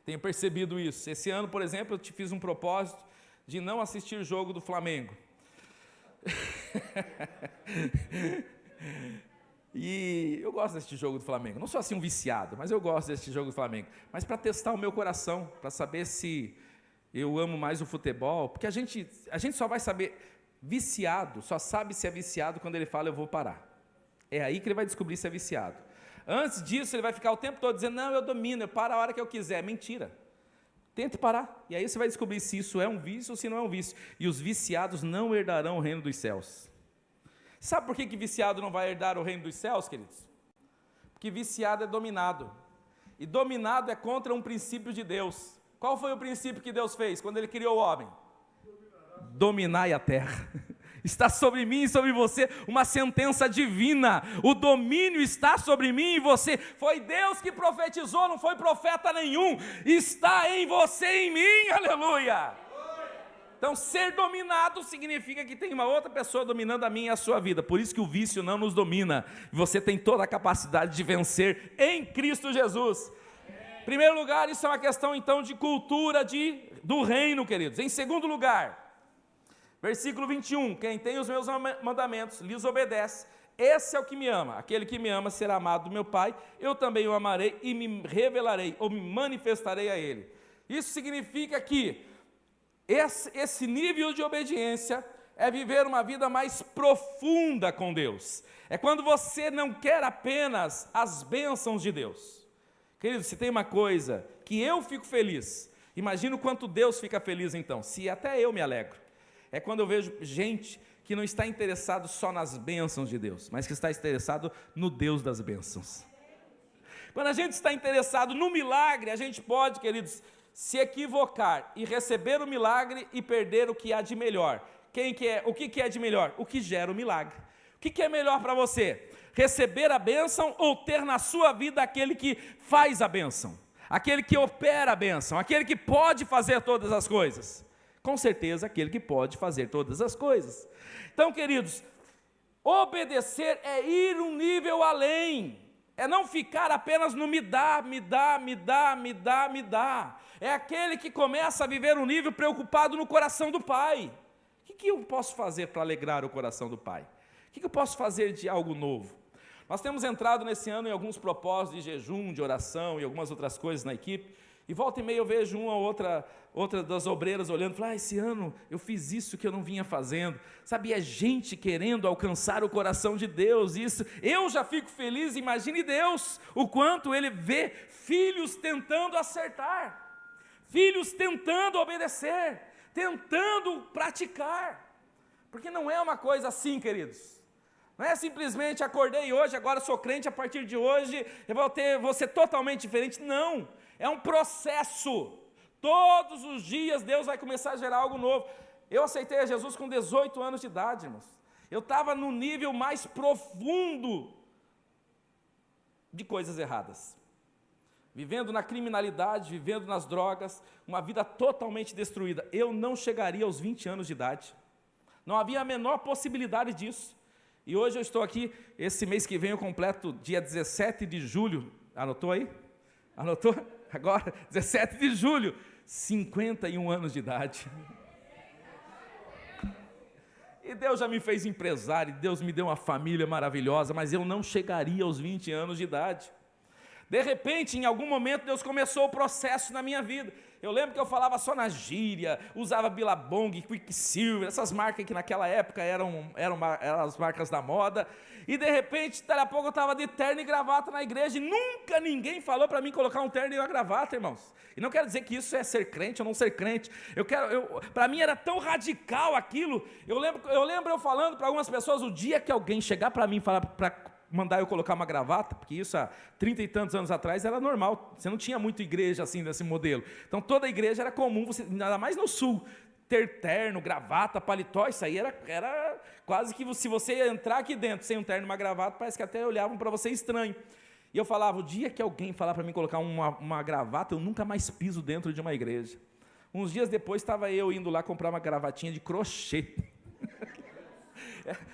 [SPEAKER 1] Tenho percebido isso. Esse ano, por exemplo, eu te fiz um propósito de não assistir jogo do Flamengo. E eu gosto desse jogo do Flamengo, não sou assim um viciado, mas eu gosto desse jogo do Flamengo, mas para testar o meu coração, para saber se eu amo mais o futebol, porque a gente só vai saber, viciado, só sabe se é viciado quando ele fala eu vou parar, é aí que ele vai descobrir se é viciado. Antes disso ele vai ficar o tempo todo dizendo, não, eu domino, eu paro a hora que eu quiser. Mentira, tente parar, e aí você vai descobrir se isso é um vício ou se não é um vício, e os viciados não herdarão o reino dos céus. Sabe por que viciado não vai herdar o reino dos céus, queridos? Porque viciado é dominado, e dominado é contra um princípio de Deus. Qual foi o princípio que Deus fez quando Ele criou o homem? Dominai a terra. Está sobre mim e sobre você uma sentença divina, o domínio está sobre mim e você. Foi Deus que profetizou, não foi profeta nenhum. Está em você e em mim, aleluia. Então, ser dominado significa que tem uma outra pessoa dominando a minha e a sua vida. Por isso que o vício não nos domina. Você tem toda a capacidade de vencer em Cristo Jesus. Em primeiro lugar, isso é uma questão então de cultura do reino, queridos. Em segundo lugar, versículo 21, quem tem os meus mandamentos lhes obedece, Esse é o que me ama. Aquele que me ama será amado do meu Pai. Eu também o amarei e me revelarei, ou me manifestarei a ele. Isso significa que esse nível de obediência é viver uma vida mais profunda com Deus. É quando você não quer apenas as bênçãos de Deus. Querido, se tem uma coisa que eu fico feliz, imagina o quanto Deus fica feliz então, se até eu me alegro. É quando eu vejo gente que não está interessado só nas bênçãos de Deus, mas que está interessado no Deus das bênçãos. Quando a gente está interessado no milagre, a gente pode, queridos, se equivocar e receber o milagre e perder o que há de melhor. O que é de melhor? O que gera o milagre. O que é melhor para você? Receber a bênção ou ter na sua vida aquele que faz a bênção? Aquele que opera a bênção? Aquele que pode fazer todas as coisas? Com certeza, aquele que pode fazer todas as coisas. Então, queridos, obedecer é ir um nível além. É não ficar apenas no me dá, me dá, me dá, me dá, me dá. É aquele que começa a viver um nível preocupado no coração do Pai. O que eu posso fazer para alegrar o coração do Pai? O que eu posso fazer de algo novo? Nós temos entrado nesse ano em alguns propósitos de jejum, de oração e algumas outras coisas na equipe, e volta e meia eu vejo uma ou outra das obreiras olhando e falando, esse ano eu fiz isso que eu não vinha fazendo, sabe, é gente querendo alcançar o coração de Deus, isso, eu já fico feliz, imagine Deus, o quanto Ele vê filhos tentando acertar, filhos tentando obedecer, tentando praticar, porque não é uma coisa assim, queridos, não é simplesmente acordei hoje, agora sou crente, a partir de hoje eu vou ser totalmente diferente, não, é um processo, todos os dias Deus vai começar a gerar algo novo. Eu aceitei a Jesus com 18 anos de idade, irmãos, eu estava no nível mais profundo de coisas erradas, vivendo na criminalidade, vivendo nas drogas, uma vida totalmente destruída, eu não chegaria aos 20 anos de idade, não havia a menor possibilidade disso, e hoje eu estou aqui, esse mês que vem eu completo dia 17 de julho, anotou aí? Anotou? Agora, 17 de julho, 51 anos de idade. E Deus já me fez empresário, Deus me deu uma família maravilhosa, mas eu não chegaria aos 20 anos de idade. De repente, em algum momento, Deus começou o processo na minha vida. Eu lembro que eu falava só na gíria, usava Billabong, Quicksilver, essas marcas que naquela época eram as marcas da moda. E de repente, daqui a pouco eu estava de terno e gravata na igreja e nunca ninguém falou para mim colocar um terno e uma gravata, irmãos. E não quero dizer que isso é ser crente ou não ser crente. Para mim era tão radical aquilo. Eu lembro eu falando para algumas pessoas, o dia que alguém chegar para mim e falar para mandar eu colocar uma gravata, porque isso há 30 e tantos anos atrás era normal, você não tinha muita igreja assim desse modelo, então toda igreja era comum, ainda mais no sul, ter terno, gravata, paletó, isso aí era quase que se você entrar aqui dentro sem um terno e uma gravata, parece que até olhavam para você estranho, e eu falava, o dia que alguém falar para mim colocar uma gravata, eu nunca mais piso dentro de uma igreja. Uns dias depois estava eu indo lá comprar uma gravatinha de crochê,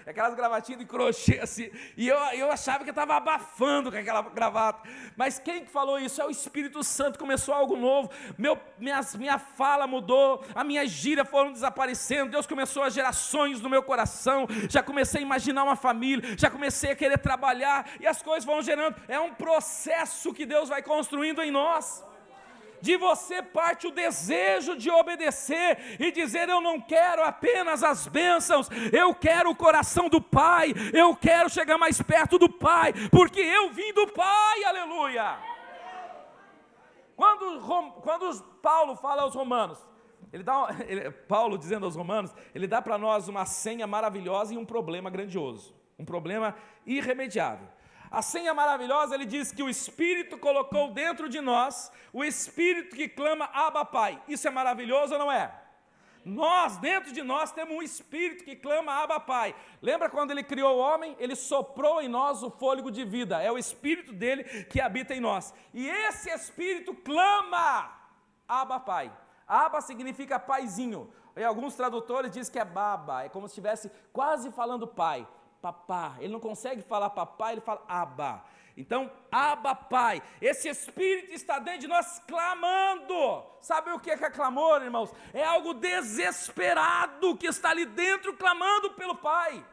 [SPEAKER 1] aquelas gravatinhas de crochê assim, e eu achava que eu estava abafando com aquela gravata, mas quem que falou isso? É o Espírito Santo, começou algo novo, minha fala mudou, as minhas gírias foram desaparecendo, Deus começou a gerar sonhos no meu coração, já comecei a imaginar uma família, já comecei a querer trabalhar, e as coisas vão gerando, é um processo que Deus vai construindo em nós. De você parte o desejo de obedecer e dizer, eu não quero apenas as bênçãos, eu quero o coração do Pai, eu quero chegar mais perto do Pai, porque eu vim do Pai, aleluia. Quando Paulo fala aos romanos, Paulo dizendo aos romanos, ele dá para nós uma senha maravilhosa e um problema grandioso, um problema irremediável. A senha maravilhosa, ele diz que o Espírito colocou dentro de nós, o Espírito que clama, Abba Pai. Isso é maravilhoso ou não é? Nós, dentro de nós, temos um Espírito que clama, Abba Pai. Lembra quando ele criou o homem? Ele soprou em nós o fôlego de vida. É o Espírito dele que habita em nós. E esse Espírito clama, Abba Pai. Abba significa paizinho. E alguns tradutores dizem que é baba. É como se estivesse quase falando pai. Papá, ele não consegue falar papai, ele fala Abba. Então, Abba Pai, esse Espírito está dentro de nós clamando. Sabe o que é clamor, irmãos? É algo desesperado que está ali dentro clamando pelo Pai.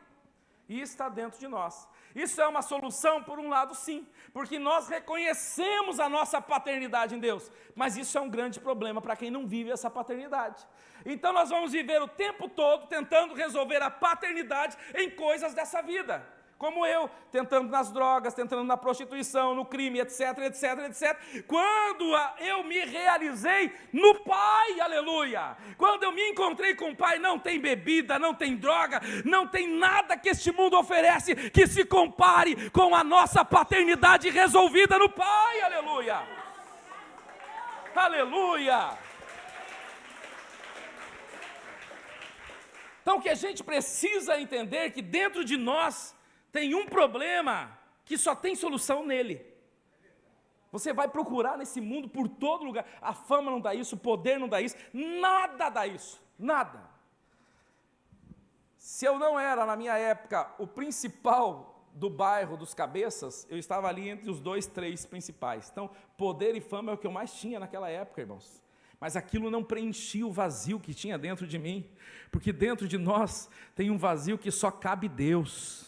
[SPEAKER 1] e está dentro de nós. Isso é uma solução por um lado, sim, porque nós reconhecemos a nossa paternidade em Deus, mas isso é um grande problema para quem não vive essa paternidade. Então nós vamos viver o tempo todo tentando resolver a paternidade em coisas dessa vida, como eu, tentando nas drogas, tentando na prostituição, no crime, etc, etc, etc. Quando eu me realizei no Pai, aleluia, quando eu me encontrei com o Pai, não tem bebida, não tem droga, não tem nada que este mundo oferece que se compare com a nossa paternidade resolvida no Pai, aleluia, aleluia. Então o que a gente precisa entender que dentro de nós tem um problema que só tem solução nele. Você vai procurar nesse mundo por todo lugar. A fama não dá isso, o poder não dá isso, nada dá isso, nada. Se eu não era, na minha época, o principal do bairro dos cabeças, eu estava ali entre os 2, 3 principais. Então, poder e fama é o que eu mais tinha naquela época, irmãos. Mas aquilo não preenchia o vazio que tinha dentro de mim, porque dentro de nós tem um vazio que só cabe Deus.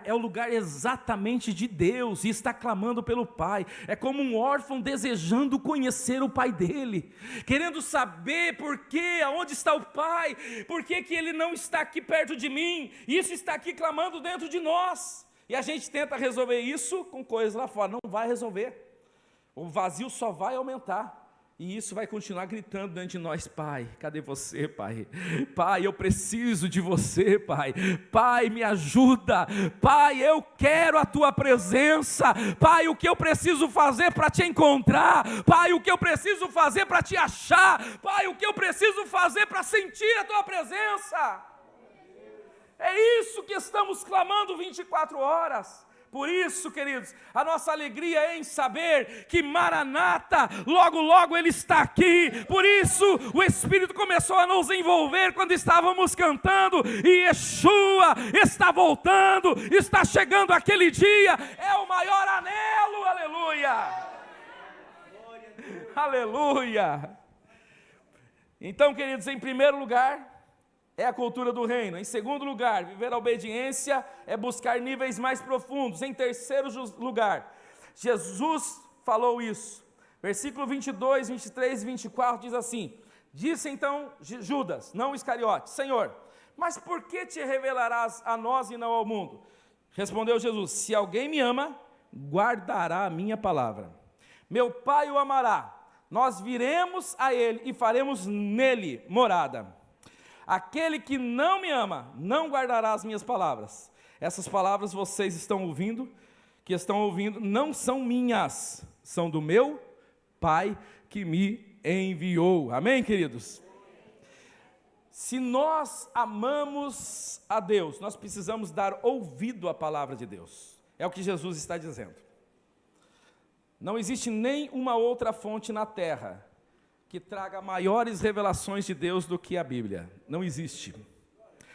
[SPEAKER 1] É o lugar exatamente de Deus, e está clamando pelo Pai. É como um órfão desejando conhecer o Pai dele, querendo saber por quê, aonde está o Pai, por que ele não está aqui perto de mim. Isso está aqui clamando dentro de nós, e a gente tenta resolver isso com coisas lá fora. Não vai resolver, o vazio só vai aumentar. E isso vai continuar gritando dentro de nós: Pai, cadê você, Pai? Pai, eu preciso de você, Pai. Pai, me ajuda. Pai, eu quero a Tua presença. Pai, o que eu preciso fazer para Te encontrar? Pai, o que eu preciso fazer para Te achar? Pai, o que eu preciso fazer para sentir a Tua presença? É isso que estamos clamando 24 horas. Por isso, queridos, a nossa alegria é em saber que Maranata, logo, logo Ele está aqui. Por isso, o Espírito começou a nos envolver quando estávamos cantando, e Yeshua está voltando, está chegando aquele dia, é o maior anelo, aleluia, aleluia. Então, queridos, em primeiro lugar, é a cultura do reino. Em segundo lugar, viver a obediência é buscar níveis mais profundos. Em terceiro lugar, Jesus falou isso. Versículo 22, 23 e 24 diz assim: disse então Judas, não Iscariote: Senhor, mas por que te revelarás a nós e não ao mundo? Respondeu Jesus: se alguém me ama, guardará a minha palavra. Meu Pai o amará, nós viremos a ele e faremos nele morada. Aquele que não me ama, não guardará as minhas palavras. Essas palavras vocês estão ouvindo, não são minhas, são do meu Pai que me enviou. Amém, queridos? Se nós amamos a Deus, nós precisamos dar ouvido à palavra de Deus. É o que Jesus está dizendo. Não existe nem uma outra fonte na terra que traga maiores revelações de Deus do que a Bíblia. Não existe.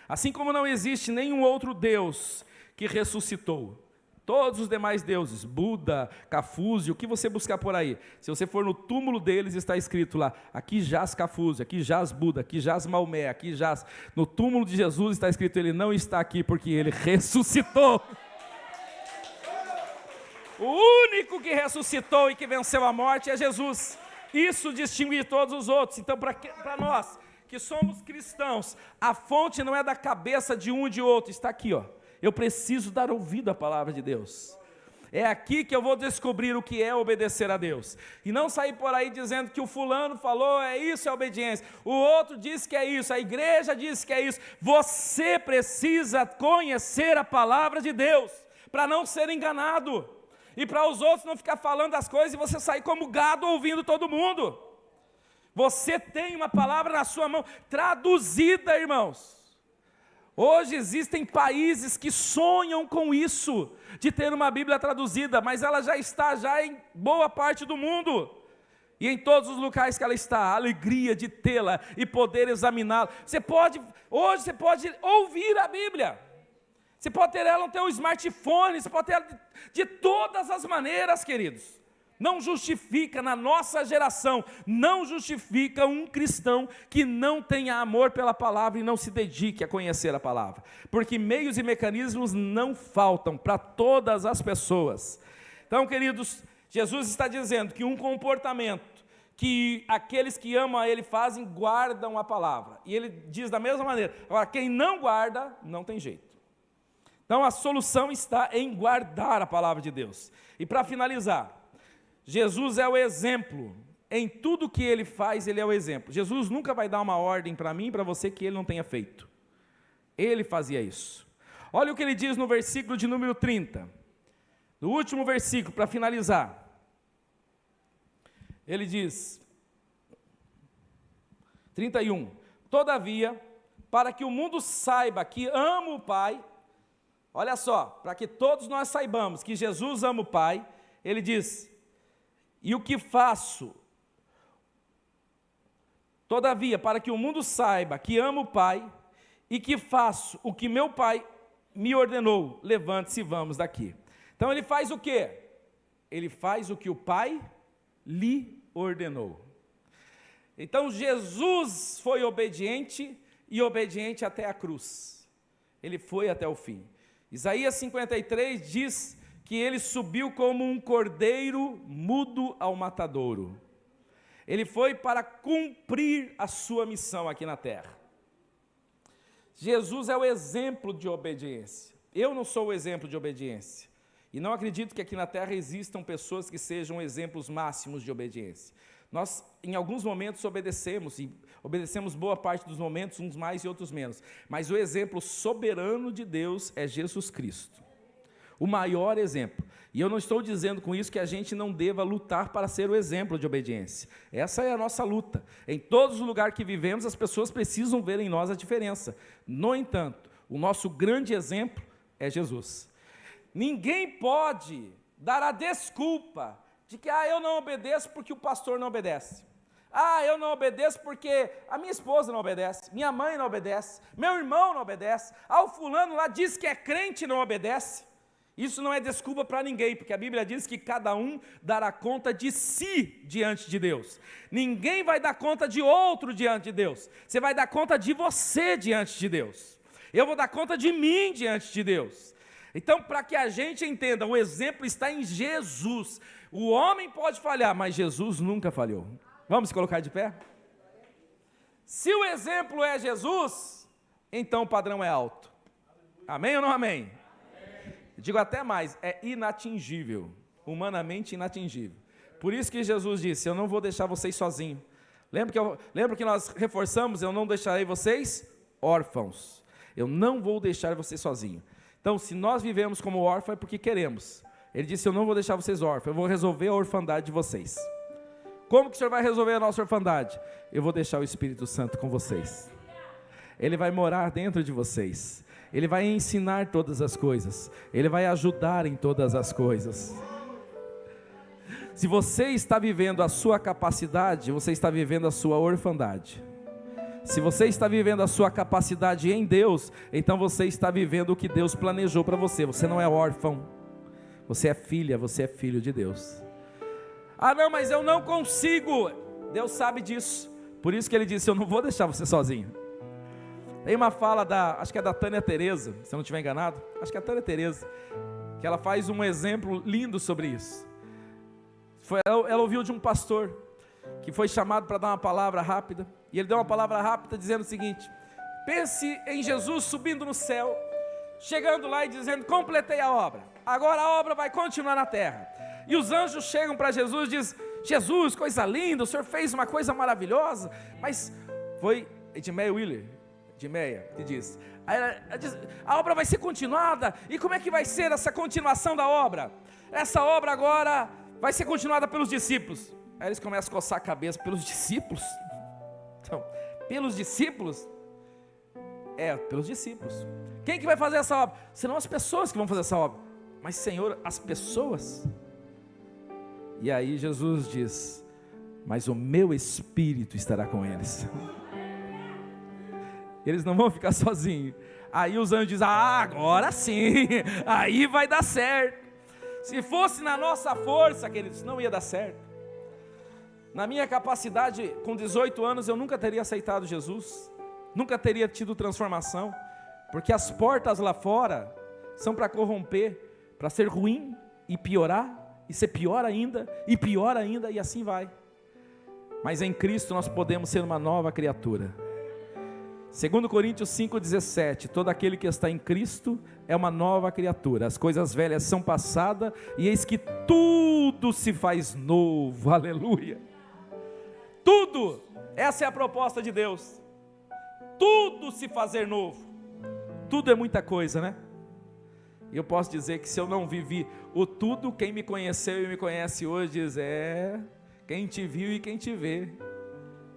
[SPEAKER 1] Assim como não existe nenhum outro Deus que ressuscitou. Todos os demais deuses, Buda, Confúcio, o que você buscar por aí, se você for no túmulo deles, está escrito lá: aqui jaz Confúcio, aqui jaz Buda, aqui jaz Maomé, aqui jaz... No túmulo de Jesus está escrito: ele não está aqui porque ele ressuscitou. O único que ressuscitou e que venceu a morte é Jesus. Isso distingue de todos os outros. Então, para nós que somos cristãos, a fonte não é da cabeça de um e de outro, está aqui, ó. Eu preciso dar ouvido à palavra de Deus. É aqui que eu vou descobrir o que é obedecer a Deus. E não sair por aí dizendo que o fulano falou, é isso, é obediência. O outro diz que é isso, a igreja diz que é isso. Você precisa conhecer a palavra de Deus, para não ser enganado. E para os outros não ficar falando as coisas e você sair como gado ouvindo todo mundo. Você tem uma palavra na sua mão, traduzida, irmãos. Hoje existem países que sonham com isso, de ter uma Bíblia traduzida, mas ela já está em boa parte do mundo. E em todos os locais que ela está, a alegria de tê-la e poder examiná-la. Hoje você pode ouvir a Bíblia. Você pode ter ela no teu smartphone, você pode ter ela de todas as maneiras, queridos. Não justifica na nossa geração, não justifica um cristão que não tenha amor pela palavra e não se dedique a conhecer a palavra, porque meios e mecanismos não faltam para todas as pessoas. Então, queridos, Jesus está dizendo que um comportamento que aqueles que amam a Ele fazem, guardam a palavra, e Ele diz da mesma maneira. Agora, quem não guarda, não tem jeito. Então a solução está em guardar a palavra de Deus. E para finalizar, Jesus é o exemplo, em tudo que Ele faz, Ele é o exemplo. Jesus nunca vai dar uma ordem para mim e para você que Ele não tenha feito. Ele fazia isso. Olha o que Ele diz no versículo de número 30, no último versículo, para finalizar. Ele diz, 31, todavia, para que o mundo saiba que amo o Pai, olha só, para que todos nós saibamos que Jesus ama o Pai, Ele diz, e o que faço, todavia, para que o mundo saiba que amo o Pai, e que faço o que meu Pai me ordenou, levante-se e vamos daqui. Então Ele faz o quê? Ele faz o que o Pai lhe ordenou. Então Jesus foi obediente, e obediente até a cruz. Ele foi até o fim. Isaías 53 diz que ele subiu como um cordeiro mudo ao matadouro. Ele foi para cumprir a sua missão aqui na terra. Jesus é o exemplo de obediência. Eu não sou o exemplo de obediência. E não acredito que aqui na terra existam pessoas que sejam exemplos máximos de obediência. Nós, em alguns momentos, obedecemos, e obedecemos boa parte dos momentos, uns mais e outros menos. Mas o exemplo soberano de Deus é Jesus Cristo. O maior exemplo. E eu não estou dizendo com isso que a gente não deva lutar para ser o exemplo de obediência. Essa é a nossa luta. Em todos os lugares que vivemos, as pessoas precisam ver em nós a diferença. No entanto, o nosso grande exemplo é Jesus. Ninguém pode dar a desculpa de que eu não obedeço porque o pastor não obedece. Eu não obedeço porque a minha esposa não obedece, minha mãe não obedece, meu irmão não obedece, o fulano lá diz que é crente e não obedece. Isso não é desculpa para ninguém, porque a Bíblia diz que cada um dará conta de si diante de Deus. Ninguém vai dar conta de outro diante de Deus. Você vai dar conta de você diante de Deus. Eu vou dar conta de mim diante de Deus. Então, para que a gente entenda, o exemplo está em Jesus. O homem pode falhar, mas Jesus nunca falhou. Vamos se colocar de pé? Se o exemplo é Jesus, então o padrão é alto. Amém ou não amém? Digo até mais, é inatingível, humanamente inatingível. Por isso que Jesus disse, eu não vou deixar vocês sozinhos. Lembra que nós reforçamos, eu não deixarei vocês órfãos. Eu não vou deixar vocês sozinhos. Então, se nós vivemos como órfãos, é porque queremos. Ele disse, eu não vou deixar vocês órfãos, eu vou resolver a orfandade de vocês. Como que o Senhor vai resolver a nossa orfandade? Eu vou deixar o Espírito Santo com vocês. Ele vai morar dentro de vocês. Ele vai ensinar todas as coisas. Ele vai ajudar em todas as coisas. Se você está vivendo a sua capacidade, você está vivendo a sua orfandade. Se você está vivendo a sua capacidade em Deus, então você está vivendo o que Deus planejou para você. Você não é órfão. Você é filha, você é filho de Deus. Não, mas eu não consigo. Deus sabe disso. Por isso que Ele disse, eu não vou deixar você sozinho. Tem uma fala acho que é da Tânia Teresa, se eu não estiver enganado, acho que é a Tânia Teresa, que ela faz um exemplo lindo sobre isso. Ela ouviu de um pastor, que foi chamado para dar uma palavra rápida, e ele deu uma palavra rápida dizendo o seguinte, pense em Jesus subindo no céu, chegando lá e dizendo, completei a obra, agora a obra vai continuar na terra. E os anjos chegam para Jesus e dizem, Jesus, coisa linda, o Senhor fez uma coisa maravilhosa, mas foi Edmeia Willer, que diz, ela diz, a obra vai ser continuada, e como é que vai ser essa continuação da obra? Essa obra agora vai ser continuada pelos discípulos. Aí eles começam a coçar a cabeça, pelos discípulos? Então, pelos discípulos? Pelos discípulos. Quem que vai fazer essa obra? Serão as pessoas que vão fazer essa obra. Mas Senhor, as pessoas? E aí Jesus diz, mas o meu Espírito estará com eles. Eles não vão ficar sozinhos. Aí os anjos dizem, agora sim, aí vai dar certo. Se fosse na nossa força, queridos, não ia dar certo. Na minha capacidade, com 18 anos, eu nunca teria aceitado Jesus, nunca teria tido transformação, porque as portas lá fora são para corromper, para ser ruim e piorar, e ser pior ainda, e assim vai. Mas em Cristo nós podemos ser uma nova criatura. 2 Coríntios 5,17, todo aquele que está em Cristo é uma nova criatura, as coisas velhas são passadas, e eis que tudo se faz novo, aleluia. Tudo, essa é a proposta de Deus, tudo se fazer novo, tudo é muita coisa, né? E eu posso dizer que se eu não vivi o tudo, quem me conheceu e me conhece hoje diz, quem te viu e quem te vê,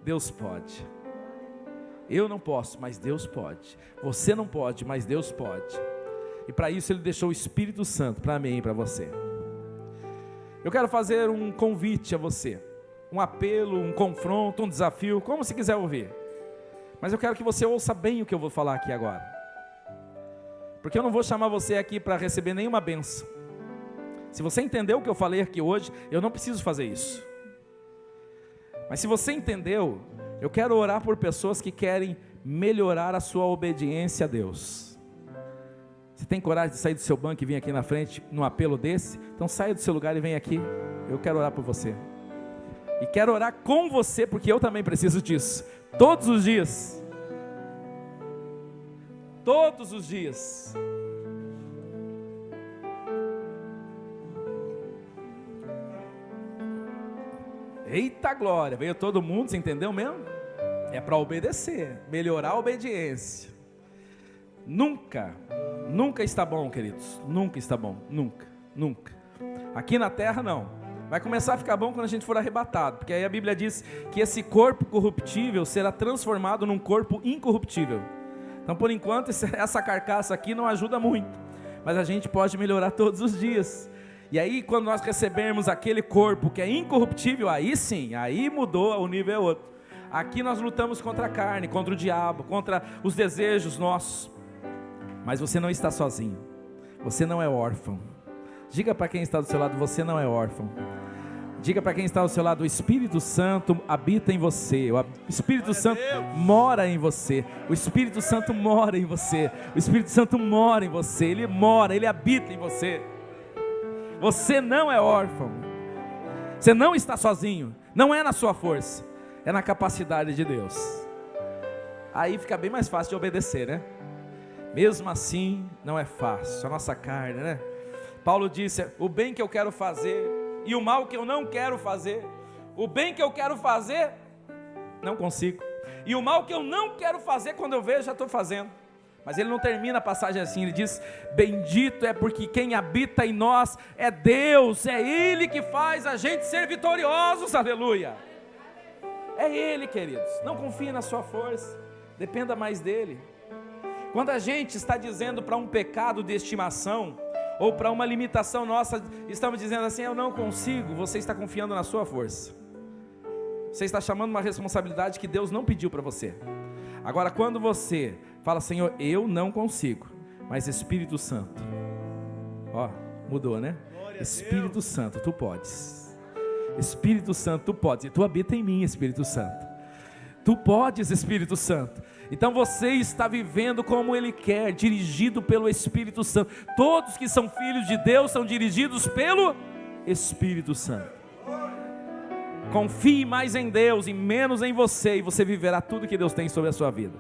[SPEAKER 1] Deus pode. Eu não posso, mas Deus pode. Você não pode, mas Deus pode. E para isso Ele deixou o Espírito Santo para mim e para você. Eu quero fazer um convite a você, um apelo, um confronto, um desafio, como se quiser ouvir. Mas eu quero que você ouça bem o que eu vou falar aqui agora. Porque eu não vou chamar você aqui para receber nenhuma bênção. Se você entendeu o que eu falei aqui hoje, eu não preciso fazer isso. Mas se você entendeu, eu quero orar por pessoas que querem melhorar a sua obediência a Deus. Você tem coragem de sair do seu banco e vir aqui na frente num apelo desse? Então saia do seu lugar e vem aqui. Eu quero orar por você. E quero orar com você, porque eu também preciso disso. Todos os dias. Todos os dias. Eita glória, veio todo mundo, você entendeu mesmo? É para obedecer, melhorar a obediência. Nunca está bom, queridos, nunca está bom, nunca. Aqui na terra não, vai começar a ficar bom quando a gente for arrebatado, porque aí a Bíblia diz que esse corpo corruptível será transformado num corpo incorruptível. Então por enquanto essa carcaça aqui não ajuda muito, mas a gente pode melhorar todos os dias. E aí quando nós recebermos aquele corpo que é incorruptível, aí sim, aí mudou, o nível é outro. Aqui nós lutamos contra a carne, contra o diabo, contra os desejos nossos. Mas você não está sozinho, você não é órfão. Diga para quem está do seu lado, você não é órfão. Diga para quem está ao seu lado, o Espírito Santo habita em você, o Espírito Santo mora em você, o Espírito Santo mora em você, o Espírito Santo mora em você, Ele mora, Ele habita em você. Você não é órfão, você não está sozinho, não é na sua força, é na capacidade de Deus. Aí fica bem mais fácil de obedecer, né? Mesmo assim, não é fácil, a nossa carne, né? Paulo disse, o bem que eu quero fazer e o mal que eu não quero fazer. O bem que eu quero fazer, não consigo. E o mal que eu não quero fazer, quando eu vejo, já estou fazendo. Mas ele não termina a passagem assim, ele diz, bendito é porque quem habita em nós é Deus, é Ele que faz a gente ser vitoriosos, aleluia. É Ele, queridos, não confie na sua força, dependa mais dEle. Quando a gente está dizendo para um pecado de estimação, ou para uma limitação nossa, estamos dizendo assim, eu não consigo, você está confiando na sua força. Você está chamando uma responsabilidade que Deus não pediu para você. Agora quando você fala, Senhor, eu não consigo, mas Espírito Santo, ó, mudou, né? Espírito Santo, tu podes. Espírito Santo, tu podes, e tu habita em mim, Espírito Santo. Tu podes, Espírito Santo. Então você está vivendo como Ele quer, dirigido pelo Espírito Santo. Todos que são filhos de Deus são dirigidos pelo Espírito Santo. Confie mais em Deus e menos em você, e você viverá tudo que Deus tem sobre a sua vida.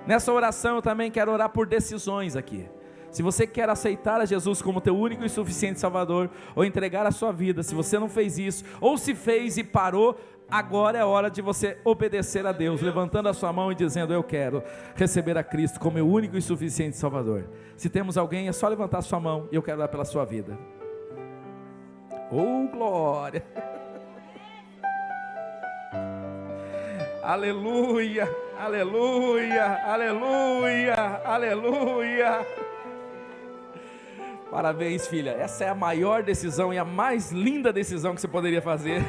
[SPEAKER 1] Nessa oração eu também quero orar por decisões aqui. Se você quer aceitar a Jesus como teu único e suficiente Salvador, ou entregar a sua vida, se você não fez isso, ou se fez e parou, agora é hora de você obedecer a Deus, levantando a sua mão e dizendo, eu quero receber a Cristo como meu único e suficiente Salvador. Se temos alguém, é só levantar a sua mão, e eu quero orar pela sua vida. Oh glória, aleluia, aleluia, aleluia, aleluia. Parabéns, filha, essa é a maior decisão e a mais linda decisão que você poderia fazer.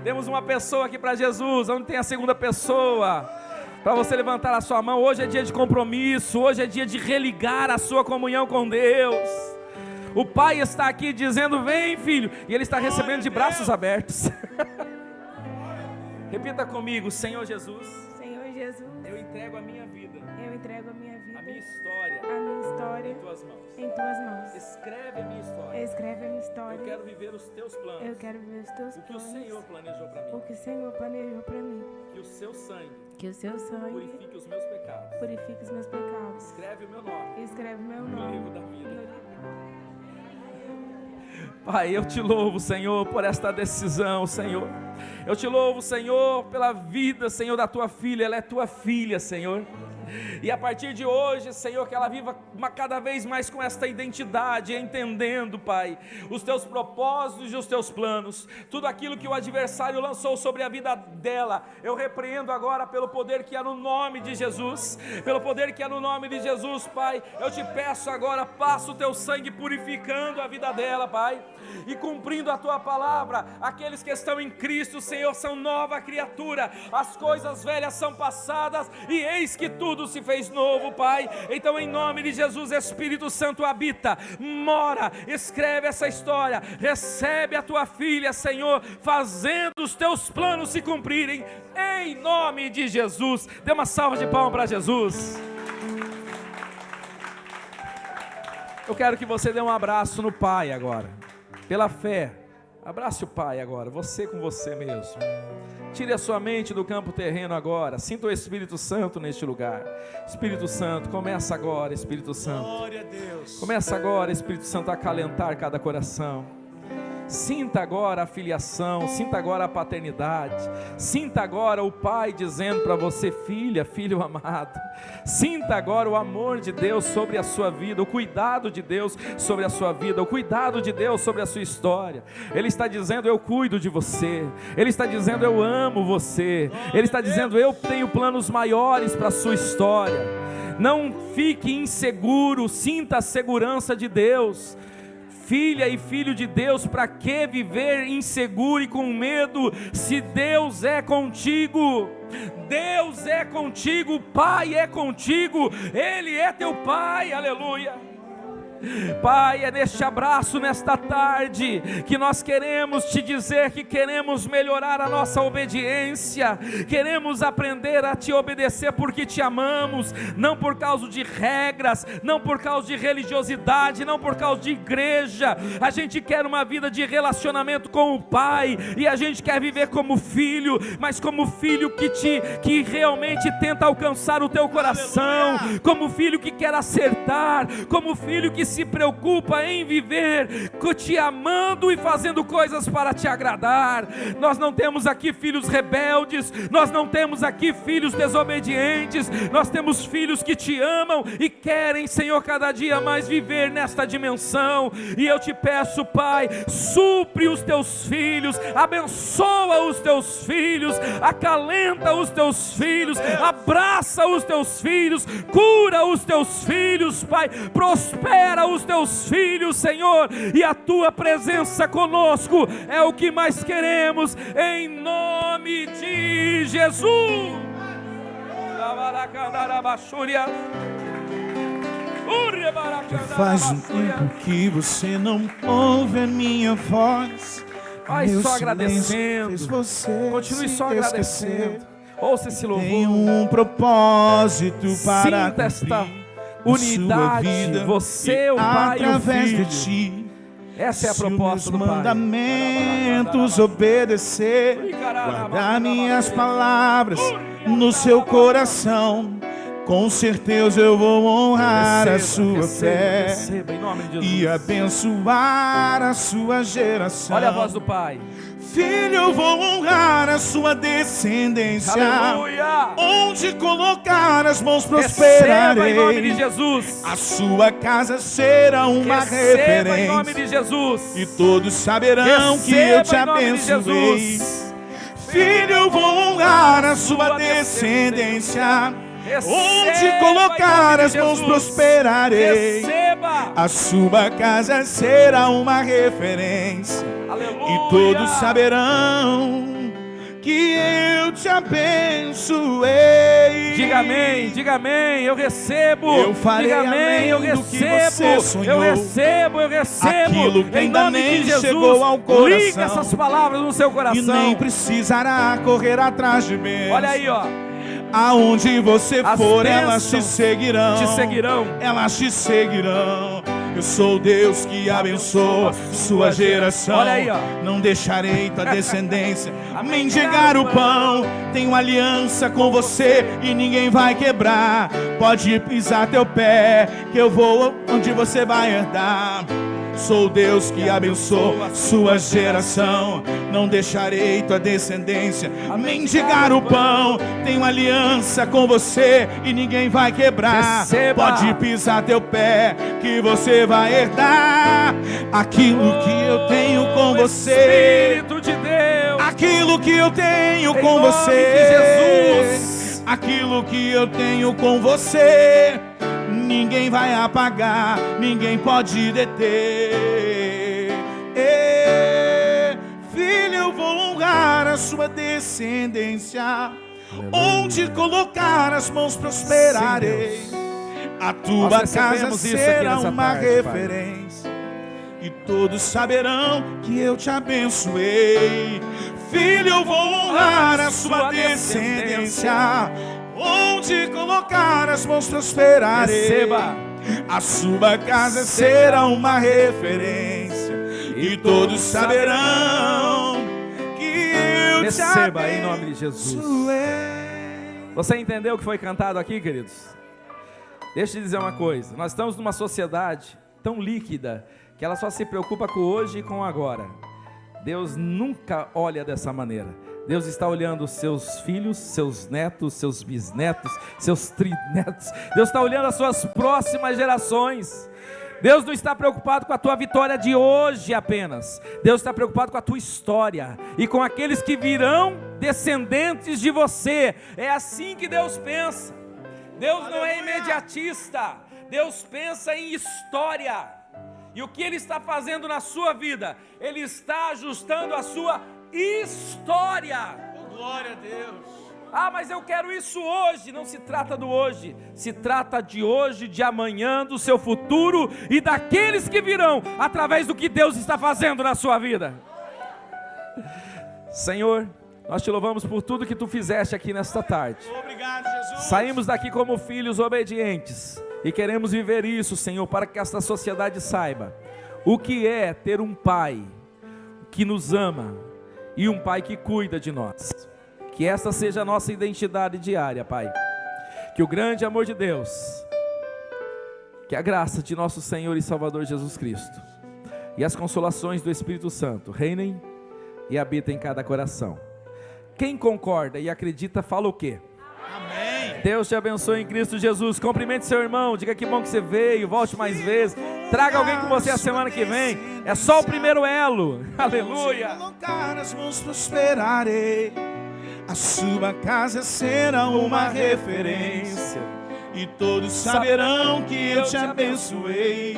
[SPEAKER 1] Temos uma pessoa aqui para Jesus, onde tem a segunda pessoa, para você levantar a sua mão. Hoje é dia de compromisso, hoje é dia de religar a sua comunhão com Deus. O Pai está aqui dizendo: vem, filho. E Ele está recebendo de braços abertos. Repita comigo: Senhor Jesus,
[SPEAKER 2] Senhor Jesus,
[SPEAKER 1] eu entrego a minha vida,
[SPEAKER 2] eu entrego a minha vida,
[SPEAKER 1] a minha história
[SPEAKER 2] em
[SPEAKER 1] tuas mãos.
[SPEAKER 2] em tuas mãos.
[SPEAKER 1] Escreve a minha história.
[SPEAKER 2] Escreve a minha história.
[SPEAKER 1] Eu quero viver os teus planos.
[SPEAKER 2] Eu quero ver os teus
[SPEAKER 1] O que o
[SPEAKER 2] planos.
[SPEAKER 1] Senhor planejou para
[SPEAKER 2] O
[SPEAKER 1] mim.
[SPEAKER 2] que o Senhor planejou para mim.
[SPEAKER 1] Que o seu sangue
[SPEAKER 2] Que o seu sangue
[SPEAKER 1] purifique os meus pecados.
[SPEAKER 2] purifique os meus pecados.
[SPEAKER 1] Escreve o meu nome
[SPEAKER 2] Escreve meu
[SPEAKER 1] no
[SPEAKER 2] nome
[SPEAKER 1] livro da vida.
[SPEAKER 2] no livro.
[SPEAKER 1] Pai, eu te louvo, Senhor, por esta decisão, Senhor. Eu te louvo, Senhor, pela vida, Senhor, da tua filha. Ela é tua filha, Senhor. E a partir de hoje, Senhor, que ela viva cada vez mais com esta identidade, entendendo, Pai, os teus propósitos e os teus planos, tudo aquilo que o adversário lançou sobre a vida dela, eu repreendo agora pelo poder que há no nome de Jesus, pelo poder que há no nome de Jesus, Pai. Eu te peço agora, passa o teu sangue purificando a vida dela, Pai, e cumprindo a tua palavra. Aqueles que estão em Cristo, Senhor, são nova criatura, as coisas velhas são passadas e eis que tudo se fez novo, Pai. Então, em nome de Jesus, Espírito Santo habita, mora, escreve essa história, recebe a tua filha, Senhor, fazendo os teus planos se cumprirem, em nome de Jesus. Dê uma salva de palmas para Jesus. Eu quero que você dê um abraço no Pai agora, pela fé. Abrace o Pai agora, você com você mesmo. Tire a sua mente do campo terreno agora. Sinta o Espírito Santo neste lugar. Espírito Santo, começa agora, Espírito Santo.
[SPEAKER 3] Glória a Deus.
[SPEAKER 1] Começa agora, Espírito Santo, a acalentar cada coração. Sinta agora a filiação, sinta agora a paternidade, sinta agora o Pai dizendo para você: filha, filho amado. Sinta agora o amor de Deus sobre a sua vida, o cuidado de Deus sobre a sua vida, o cuidado de Deus sobre a sua história. Ele está dizendo: eu cuido de você. Ele está dizendo: eu amo você. Ele está dizendo: eu tenho planos maiores para a sua história. Não fique inseguro, sinta a segurança de Deus. Filha e filho de Deus, para que viver inseguro e com medo, se Deus é contigo? Deus é contigo, o Pai é contigo, Ele é teu Pai, aleluia. Pai, é neste abraço, nesta tarde, que nós queremos te dizer que queremos melhorar a nossa obediência, queremos aprender a te obedecer porque te amamos, não por causa de regras, não por causa de religiosidade, não por causa de igreja. A gente quer uma vida de relacionamento com o Pai, e a gente quer viver como filho, mas como filho que realmente tenta alcançar o teu coração, como filho que quer acertar, como filho que se preocupa em viver te amando e fazendo coisas para te agradar. Nós não temos aqui filhos rebeldes, nós não temos aqui filhos desobedientes, nós temos filhos que te amam e querem, Senhor, cada dia mais viver nesta dimensão. E eu te peço, Pai, supre os teus filhos, abençoa os teus filhos, acalenta os teus filhos, abraça os teus filhos, cura os teus filhos, Pai, prospera os teus filhos, Senhor, e a tua presença conosco é o que mais queremos, em nome de Jesus.
[SPEAKER 3] Faz um tempo que você não ouve a minha voz.
[SPEAKER 1] Vai
[SPEAKER 3] Meu
[SPEAKER 1] só
[SPEAKER 3] silêncio
[SPEAKER 1] agradecendo,
[SPEAKER 3] fez você
[SPEAKER 1] continue
[SPEAKER 3] se
[SPEAKER 1] só
[SPEAKER 3] esquecer.
[SPEAKER 1] agradecendo. Ouça esse louvor.
[SPEAKER 3] Tem um propósito para
[SPEAKER 1] Sinta esta
[SPEAKER 3] cumprir
[SPEAKER 1] unidade,
[SPEAKER 3] na sua vida,
[SPEAKER 1] você, o Pai e o
[SPEAKER 3] através
[SPEAKER 1] Filho.
[SPEAKER 3] de ti.
[SPEAKER 1] Essa é a
[SPEAKER 3] Se
[SPEAKER 1] proposta
[SPEAKER 3] os
[SPEAKER 1] do Pai.
[SPEAKER 3] mandamentos obedecer, guardar minhas palavras no seu coração, com certeza eu vou honrar a sua fé
[SPEAKER 1] receba, em nome de Jesus.
[SPEAKER 3] e abençoar a sua geração.
[SPEAKER 1] Olha a voz do Pai.
[SPEAKER 3] Filho, eu vou honrar a sua descendência.
[SPEAKER 1] Aleluia.
[SPEAKER 3] Onde colocar as mãos
[SPEAKER 1] Receba em
[SPEAKER 3] prosperarei.
[SPEAKER 1] nome de Jesus.
[SPEAKER 3] A sua casa será uma
[SPEAKER 1] Receba em nome
[SPEAKER 3] referência
[SPEAKER 1] de Jesus.
[SPEAKER 3] e todos saberão que eu te
[SPEAKER 1] Receba em nome de
[SPEAKER 3] abençoei.
[SPEAKER 1] Jesus.
[SPEAKER 3] Filho, eu vou honrar a sua descendência.
[SPEAKER 1] Receba
[SPEAKER 3] Onde colocar
[SPEAKER 1] em nome
[SPEAKER 3] as
[SPEAKER 1] de
[SPEAKER 3] mãos
[SPEAKER 1] Jesus.
[SPEAKER 3] prosperarei.
[SPEAKER 1] Receba.
[SPEAKER 3] A sua casa será uma referência
[SPEAKER 1] Aleluia.
[SPEAKER 3] e todos saberão que eu te abençoei.
[SPEAKER 1] Diga amém, eu recebo.
[SPEAKER 3] Eu farei
[SPEAKER 1] diga amém, eu
[SPEAKER 3] além do que
[SPEAKER 1] recebo.
[SPEAKER 3] você sonhou.
[SPEAKER 1] Eu recebo.
[SPEAKER 3] Aquilo que
[SPEAKER 1] em
[SPEAKER 3] ainda
[SPEAKER 1] nome
[SPEAKER 3] nem
[SPEAKER 1] de Jesus,
[SPEAKER 3] chegou ao coração.
[SPEAKER 1] liga essas palavras no seu coração.
[SPEAKER 3] E nem precisará correr atrás de mim.
[SPEAKER 1] Olha aí, ó.
[SPEAKER 3] Aonde você
[SPEAKER 1] As
[SPEAKER 3] for, elas te
[SPEAKER 1] bênçãos
[SPEAKER 3] seguirão.
[SPEAKER 1] te seguirão.
[SPEAKER 3] Elas te seguirão. Eu sou Deus que abençoa sua geração.
[SPEAKER 1] Olha aí, ó.
[SPEAKER 3] Não deixarei tua descendência mendigar o pão. Tenho aliança com você e ninguém vai quebrar. Pode pisar teu pé, que eu vou onde você vai herdar. Sou Deus que abençoa sua geração. Não deixarei tua descendência mendigar o pão. Tenho aliança com você e ninguém vai quebrar.
[SPEAKER 1] Receba.
[SPEAKER 3] Pode pisar teu pé, que você vai herdar aquilo que eu tenho com você.
[SPEAKER 1] Espírito de Deus.
[SPEAKER 3] Aquilo que eu tenho
[SPEAKER 1] Em
[SPEAKER 3] com
[SPEAKER 1] nome
[SPEAKER 3] você.
[SPEAKER 1] de Jesus.
[SPEAKER 3] Aquilo que eu tenho com você. Ninguém vai apagar, ninguém pode deter. Filho, eu vou honrar a sua descendência. Onde colocar as mãos prosperarei. A tua
[SPEAKER 1] Nós
[SPEAKER 3] casa
[SPEAKER 1] recebemos isso aqui
[SPEAKER 3] será
[SPEAKER 1] nessa
[SPEAKER 3] uma
[SPEAKER 1] tarde,
[SPEAKER 3] referência. E todos saberão que eu te abençoei. Filho, eu vou honrar a sua descendência. Onde colocar as mãos prosperarei.
[SPEAKER 1] Receba.
[SPEAKER 3] A sua casa será uma referência. E todos saberão que eu te
[SPEAKER 1] Receba em nome de Jesus.
[SPEAKER 3] abençoei.
[SPEAKER 1] Você entendeu o que foi cantado aqui, queridos? Deixa eu dizer uma coisa. Nós estamos numa sociedade tão líquida que ela só se preocupa com o hoje e com o agora. Deus nunca olha dessa maneira. Deus está olhando os seus filhos, seus netos, seus bisnetos, seus trinetos. Deus está olhando as suas próximas gerações. Deus não está preocupado com a tua vitória de hoje apenas. Deus está preocupado com a tua história e com aqueles que virão descendentes de você. É assim que Deus pensa. Deus não é imediatista. Deus pensa em história. E o que Ele está fazendo na sua vida? Ele está ajustando a sua história.
[SPEAKER 3] Oh, glória a Deus.
[SPEAKER 1] Ah, mas eu quero isso hoje. Não se trata do hoje, se trata de hoje, de amanhã, do seu futuro e daqueles que virão através do que Deus está fazendo na sua vida. Senhor, nós te louvamos por tudo que tu fizeste aqui nesta tarde.
[SPEAKER 3] Obrigado, Jesus.
[SPEAKER 1] Saímos daqui como filhos obedientes e queremos viver isso, Senhor, para que esta sociedade saiba o que é ter um pai que nos ama e um pai que cuida de nós. Que esta seja a nossa identidade diária, Pai. Que o grande amor de Deus, que a graça de nosso Senhor e Salvador Jesus Cristo e as consolações do Espírito Santo reinem e habitem em cada coração. Quem concorda e acredita, fala o quê?
[SPEAKER 3] Amém.
[SPEAKER 1] Deus te abençoe em Cristo Jesus. Cumprimente seu irmão, diga que bom que você veio, volte mais vezes. Traga alguém com você a semana que vem. É só o primeiro elo. Aleluia.
[SPEAKER 3] Se colocar as mãos prosperarei. A sua casa será uma referência. E todos saberão que eu te abençoei.